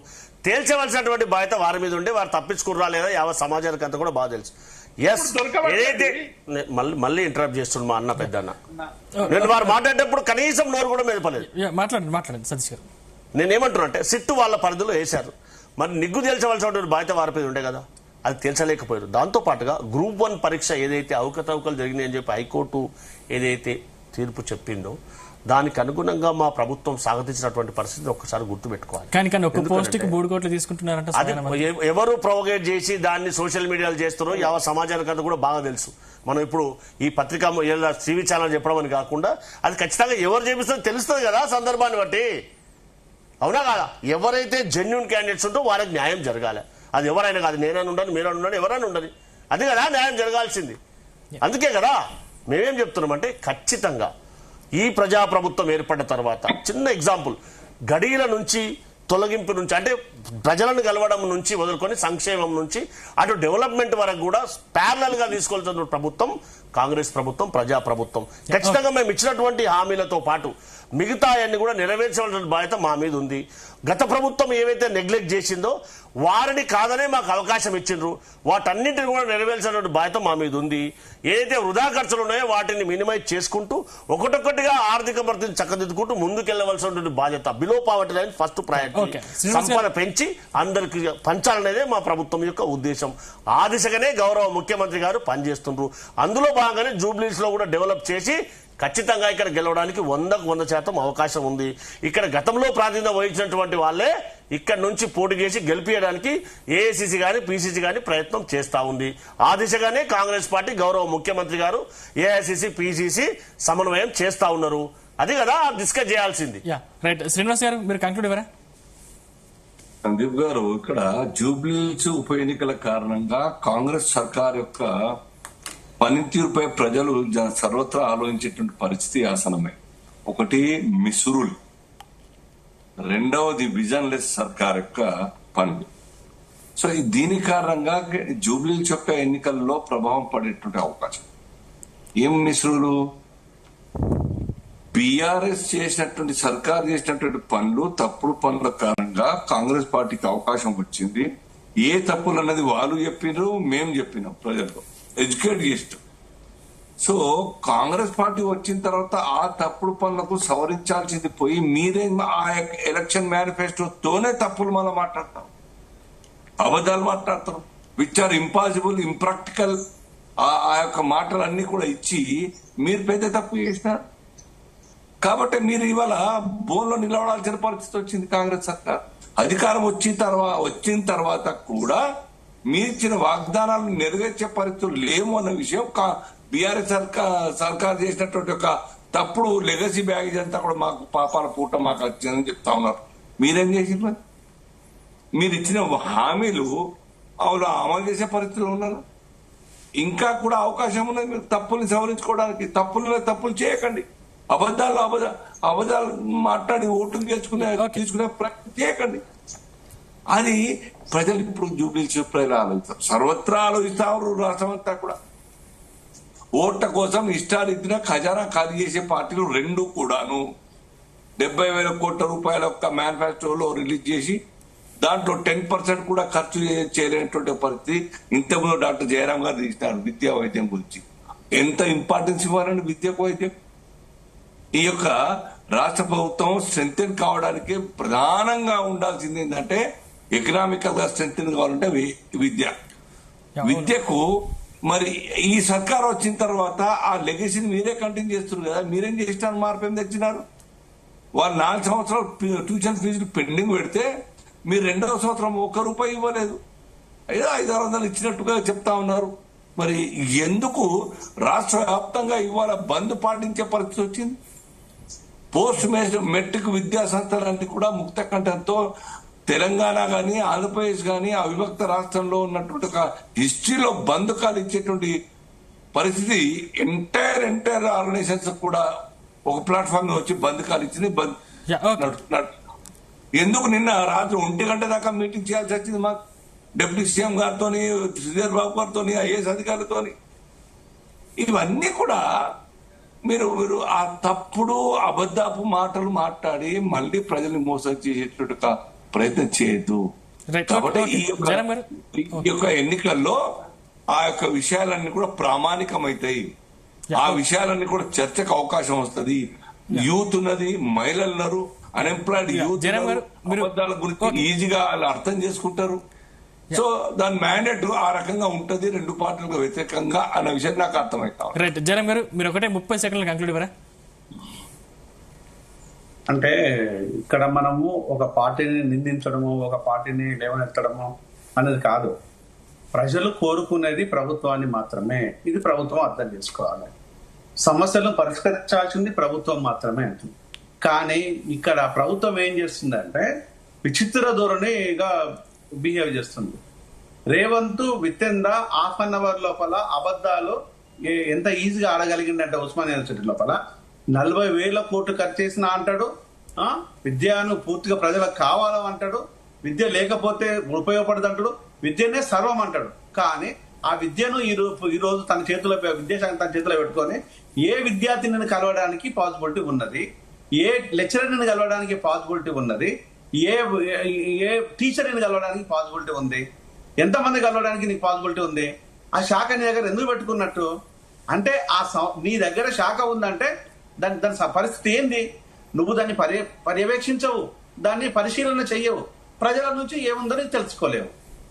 తేల్చవలసినటువంటి బాధ్యత వారి మీద ఉండే వారు తప్పించుకుర్రా లేదా యావత్ సమాజానికి అంతా కూడా బాగా తెలుసు. ఎస్, ఏదైతే మళ్ళీ ఇంటరప్ట్ చేస్తుంది మా అన్న పెద్ద అన్న. నేను వారు మాట్లాడేటప్పుడు కనీసం నోరు కూడా మెదపలేదు. మాట్లాడండి సతీష్ గారు. నేనేమంటున్నా అంటే సిట్టు వాళ్ళ పరిధిలో వేశారు, మరి నిగ్గు తేల్చవలసినటువంటి బాధ్యత వారి మీద ఉండే కదా, అది తేల్చలేకపోయారు. దాంతో పాటుగా గ్రూప్ 1 పరీక్ష ఏదైతే అవకతవకలు జరిగినాయని చెప్పి హైకోర్టు ఏదైతే తీర్పు చెప్పిందో దానికి అనుగుణంగా మా ప్రభుత్వం సాగతించినటువంటి పరిస్థితిని ఒక్కసారి గుర్తుపెట్టుకోవాలి. కానీ ఒక పోస్టుకి 3 కోట్లు తీసుకుంటున్నారంటే అది ఎవరు ప్రొవోకేట్ చేసి దాన్ని సోషల్ మీడియాలో చేస్తారో యావ సమాజానికి అంతా కూడా బాగా తెలుసు. మనం ఇప్పుడు ఈ పత్రిక టీవీ ఛానల్ చెప్పడం అని కాకుండా అది ఖచ్చితంగా ఎవరు చేపిస్తారో తెలుస్తుంది కదా సందర్భాన్ని బట్టి. అవునా కాదా? ఎవరైతే జెన్యూన్ క్యాండిడేట్స్ ఉంటో వారికి న్యాయం జరగాలి. అది ఎవరైనా కాదు, నేనైనా ఉండను, మీరైనా ఉండను, ఎవరైనా ఉండదు. అది కదా న్యాయం జరగాల్సింది. అందుకే కదా మేమేం చెప్తున్నామంటే ఖచ్చితంగా ఈ ప్రజాప్రభుత్వం ఏర్పడిన తర్వాత చిన్న ఎగ్జాంపుల్, గడియల నుంచి తొలగింపు నుంచి అంటే ప్రజలను గెలవడం నుంచి మొదలుకొని సంక్షేమం నుంచి అటు డెవలప్మెంట్ వరకు కూడా ప్యారలల్ గా తీసుకెళ్తున్న ప్రభుత్వం కాంగ్రెస్ ప్రభుత్వం, ప్రజా ప్రభుత్వం. ఖచ్చితంగా మేము ఇచ్చినటువంటి హామీలతో పాటు మిగతా అన్ని కూడా నెరవేర్చవలసిన బాధ్యత మా మీద ఉంది. గత ప్రభుత్వం ఏవైతే నెగ్లెక్ట్ చేసిందో వారిని కాదనే మాకు అవకాశం ఇచ్చిండ్రు, వాటన్నింటిని కూడా నెరవేర్చాల్సిన బాధ్యత మా మీద ఉంది. ఏదైతే వృధా ఖర్చులు ఉన్నాయో వాటిని మినిమైజ్ చేసుకుంటూ ఒకటొక్కటిగా ఆర్థిక పరిస్థితిని చక్కదిద్దుకుంటూ ముందుకెళ్లవలసినటువంటి బాధ్యత. Below poverty line first priority, సంపద పెంచి అందరికి పంచాలనేదే మా ప్రభుత్వం యొక్క ఉద్దేశం. ఆ దిశగానే గౌరవ ముఖ్యమంత్రి గారు పనిచేస్తుండ్రు. అందులో భాగంగానే జూబ్లీస్ లో కూడా డెవలప్ చేసి ఖచ్చితంగా ఇక్కడ గెలవడానికి 100% అవకాశం ఉంది. ఇక్కడ గతంలో ప్రాతినిధ్యం వహించినటువంటి వాళ్ళే ఇక్కడ నుంచి పోటీ చేసి గెలిపించడానికి ఏఐసిసి గాని పిసిసి గాని ప్రయత్నం చేస్తా ఉంది. ఆ దిశగానే కాంగ్రెస్ పార్టీ గౌరవ ముఖ్యమంత్రి గారు ఏఐసిసి పిసిసి సమన్వయం చేస్తా ఉన్నారు. అది కదా డిస్కస్ చేయాల్సింది. Yeah right. శ్రీనివాస్ గారు మీరు కంక్లూడ్ ఇవ్వరా? సందీప్ గారు, ఇక్కడ జూబ్లీహిల్స్ ఉప ఎన్నికల కారణంగా కాంగ్రెస్ సర్కార్ యొక్క పనితీరుపై ప్రజలు సర్వత్రా ఆలోచించేటువంటి పరిస్థితి ఆసనమే. ఒకటి మిస్రూల్, రెండవది విజన్లెస్ సర్కార్ యొక్క పనులు. సో దీని కారణంగా జూబ్లీహిల్స్ యొక్క ఎన్నికల్లో ప్రభావం పడేటువంటి అవకాశం. ఏం మిస్రూలు? బీఆర్ఎస్ చేసినటువంటి సర్కార్ చేసినటువంటి పనులు, తప్పుడు పనుల కారణంగా కాంగ్రెస్ పార్టీకి అవకాశం వచ్చింది. ఏ తప్పులు అన్నది వాళ్ళు చెప్పినారు, మేము చెప్పినాం, ప్రజల్లో ఎడ్యుకేట్ చేస్తాం. సో కాంగ్రెస్ పార్టీ వచ్చిన తర్వాత ఆ తప్పుడు పనులకు సవరించాల్సింది పోయి మీరే ఆ ఎలక్షన్ మేనిఫెస్టోతోనే తప్పులు మనం మాట్లాడతాం, అబద్ధాలు మాట్లాడతాం, విచ్ ఆర్ ఇంపాసిబుల్, ఇంప్రాక్టికల్. ఆ యొక్క మాటలన్నీ కూడా ఇచ్చి మీరు పెద్ద తప్పు చేసినారు. కాబట్టి మీరు ఇవాళ బోన్లో నిలబడాల్సిన పరిస్థితి వచ్చింది. కాంగ్రెస్ సర్కార్ అధికారం వచ్చిన తర్వాత కూడా మీరిచ్చిన వాగ్దానాలను నెరవేర్చే పరిస్థితులు లేవు అన్న విషయం బీఆర్ఎస్ సర్కార్ చేసినటువంటి ఒక తప్పుడు లెగసీ బ్యాగేజ్ అంతా కూడా మాకు పాపాల పూట మాకు వచ్చిందని చెప్తా ఉన్నారు. మీరేం చేసిండ్రు? మీరు ఇచ్చిన హామీలు అమలు చేసే పరిస్థితులు ఉన్నారు. ఇంకా కూడా అవకాశం ఉన్నది మీరు తప్పుల్ని సవరించుకోవడానికి. తప్పులు చేయకండి. అబద్ధాలు మాట్లాడి ఓట్లు తీసుకునే ప్రయత్నం చేయకండి. అది ప్రజలు ఇప్పుడు జూబ్లీహిల్స్ ప్రజలు ఆలోచిస్తారు, సర్వత్రా ఆలోచిస్తారు. రాష్ట్రం అంతా కూడా ఓట్ల కోసం ఇష్టారీతిన ఖజానా ఖాళీ చేసే పార్టీలు రెండు కూడాను 70,000 కోట్ల రూపాయల యొక్క మేనిఫెస్టోలో రిలీజ్ చేసి దాంట్లో 10% కూడా ఖర్చు చేయలేనటువంటి పరిస్థితి. ఇంతకుముందు డాక్టర్ జయరాం గారు తీసినారు విద్యా వైద్యం గురించి. ఎంత ఇంపార్టెన్స్ ఇవ్వాలండి విద్యకు, వైద్యం? ఈ యొక్క రాష్ట్ర ప్రభుత్వం స్ట్రెంగ్తెన్ కావడానికి ప్రధానంగా ఉండాల్సింది ఏంటంటే ఎకనామికల్ గా స్ట్రెంగ్తెన్ కావాలంటే విద్యకు. మరి ఈ సర్కార్ వచ్చిన తర్వాత ఆ లెగసీని మీరే కంటిన్యూ చేస్తున్నారు కదా. మీరేం చేసినారు? మార్పు ఏం తెచ్చినారు? వాళ్ళు 4 సంవత్సరాలు ట్యూషన్ ఫీజులు పెండింగ్ పెడితే మీరు 2వ సంవత్సరం ₹1 ఇవ్వలేదు. ఏదో 500-600 ఇచ్చినట్టుగా చెప్తా ఉన్నారు. మరి ఎందుకు రాష్ట్ర వ్యాప్తంగా ఇవాళ బంద్ పాటించే పరిస్థితి వచ్చింది? పోస్ట్ మెట్రిక్ విద్యా సంస్థలన్నీ కూడా ముక్త కంఠంతో తెలంగాణ గాని ఆంధ్రప్రదేశ్ గాని అవిభక్త రాష్ట్రంలో ఉన్నటువంటి ఒక హిస్టరీలో బంధకాలు ఇచ్చేటువంటి పరిస్థితి ఎంటైర్ ఆర్గనైజేషన్స్ కూడా ఒక ప్లాట్ఫామ్ లో వచ్చి బంధకాలు ఇచ్చింది. ఎందుకు నిన్న రాత్రి 1 గంట దాకా మీటింగ్ చేయాల్సి వచ్చింది మాకు డిప్యూటీ సీఎం గారితో, శ్రీధర్ బాబు గారితో, ఐఏఎస్ అధికారులతో. ఇవన్నీ కూడా మీరు ఆ తప్పుడు అబద్ధపు మాటలు మాట్లాడి మళ్ళీ ప్రజల్ని మోసం చేసేటువంటి ప్రయత్నం చేయొద్దు. కాబట్టి ఈ యొక్క ఎన్నికల్లో ఆ యొక్క విషయాలన్నీ కూడా ప్రామాణికమైతాయి. ఆ విషయాలన్నీ కూడా చర్చకు అవకాశం వస్తుంది. యూత్ ఉన్నది, మహిళలు ఉన్నారు, అన్ఎంప్లాయిడ్ యూత్ అబద్ధాల గురించి ఈజీగా వాళ్ళు అర్థం చేసుకుంటారు. సో దాని మ్యాండేట్ ఆ రకంగా ఉంటది, రెండు పార్టీలకు వ్యతిరేకంగా అన్న విషయం నాకు అర్థమవుతా. రైట్ జనం గారు, మీరు ఒకటే 30 సెకండ్లు కంక్లూడ్ ఇవ్వరా? అంటే ఇక్కడ మనము ఒక పార్టీని నిందించడము, ఒక పార్టీని లేవనెత్తడము అనేది కాదు. ప్రజలు కోరుకునేది ప్రభుత్వాన్ని మాత్రమే. ఇది ప్రభుత్వం అర్థం చేసుకోవాలి. సమస్యలను పరిష్కరించాల్సింది ప్రభుత్వం మాత్రమే అంటుంది. కానీ ఇక్కడ ప్రభుత్వం ఏం చేస్తుందంటే విచిత్ర ధోరణిగా బిహేవ్ చేస్తుంది. రేవంత్ విత్-ఇన్-ద ½ లోపల అబద్ధాలు ఎంత ఈజీగా ఆడగలిగిందంటే ఉస్మానియా యూనివర్సిటీ లోపల 40,000 కోట్లు ఖర్చు చేసిన అంటాడు. విద్యను పూర్తిగా ప్రజలకు కావాలంటాడు. విద్య లేకపోతే ఉపయోగపడదు అంటాడు. విద్యనే సర్వం అంటాడు. కానీ ఆ విద్యను ఈ రోజు తన చేతిలో, విద్యాశాఖ తన చేతిలో పెట్టుకొని ఏ విద్యార్థిని కలవడానికి పాసిబిలిటీ ఉన్నది, ఏ లెక్చరర్ని కలవడానికి పాసిబిలిటీ ఉన్నది, ఏ టీచర్ని కలవడానికి పాసిబిలిటీ ఉంది, ఎంతమంది కలవడానికి నీకు పాసిబిలిటీ ఉంది, ఆ శాఖ నీ దగ్గర ఎందుకు పెట్టుకున్నట్టు? అంటే నీ దగ్గర శాఖ ఉందంటే దాని పరిస్థితి ఏంది? నువ్వు దాన్ని పర్యవేక్షించవు, దాన్ని పరిశీలన చెయ్యవు, ప్రజల నుంచి ఏముందని తెలుసుకోలేవు.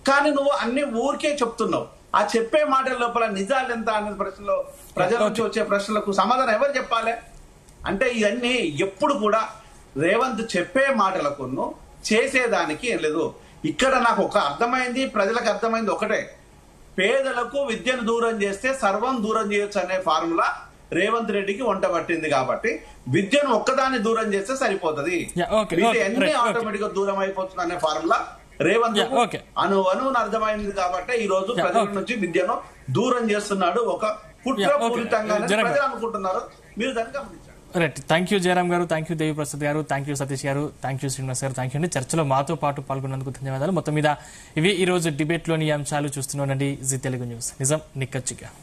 కానీ నువ్వు అన్ని ఊరికే చెప్తున్నావు. ఆ చెప్పే మాటల లోపల నిజాలు ఎంత అనే ప్రశ్నలో, ప్రజల నుంచి వచ్చే ప్రశ్నలకు సమాధానం ఎవరు చెప్పాలి? అంటే ఇవన్నీ ఎప్పుడు కూడా రేవంత్ చెప్పే మాటలకు చేసేదానికి ఏం లేదు. ఇక్కడ నాకు ఒక అర్థమైంది, ప్రజలకు అర్థమైంది ఒకటే, పేదలకు విద్యను దూరం చేస్తే సర్వం దూరం చేయొచ్చు అనే ఫార్ములా రేవంత్ రెడ్డికి వంట పట్టింది కాబట్టి విద్యను ఒక్కదాన్ని దూరం చేస్తే సరిపోతుంది. విద్య ఎన్ని ఆటోమేటిక్ గా దూరం అయిపోతుంది అనే ఫార్ములా రేవంత్ అనువును అర్థమైంది కాబట్టి ఈ రోజు ప్రజల నుంచి విద్యను దూరం చేస్తున్నాడు. ఒక కుట్రపూరితంగా ప్రజలు అనుకుంటున్నారు. మీరు దాన్ని గమనించారు. రైట్. థ్యాంక్ యూ జయరామ్ గారు, థ్యాంక్ యూ దేవి ప్రసాద్ గారు, థ్యాంక్ యూ సతీష్ గారు, థ్యాంక్ యూ శ్రీనివాస్ గారు, థ్యాంక్ యూ అండి. చర్చలో మాతో పాటు పాల్గొన్నందుకు ధన్యవాదాలు. మొత్తం మీద ఇవి ఈ రోజు డిబేట్ లోని అంశాలు. చూస్తున్నానండి జీ తెలుగు న్యూస్, నిజం నిక్కచ్చిగా.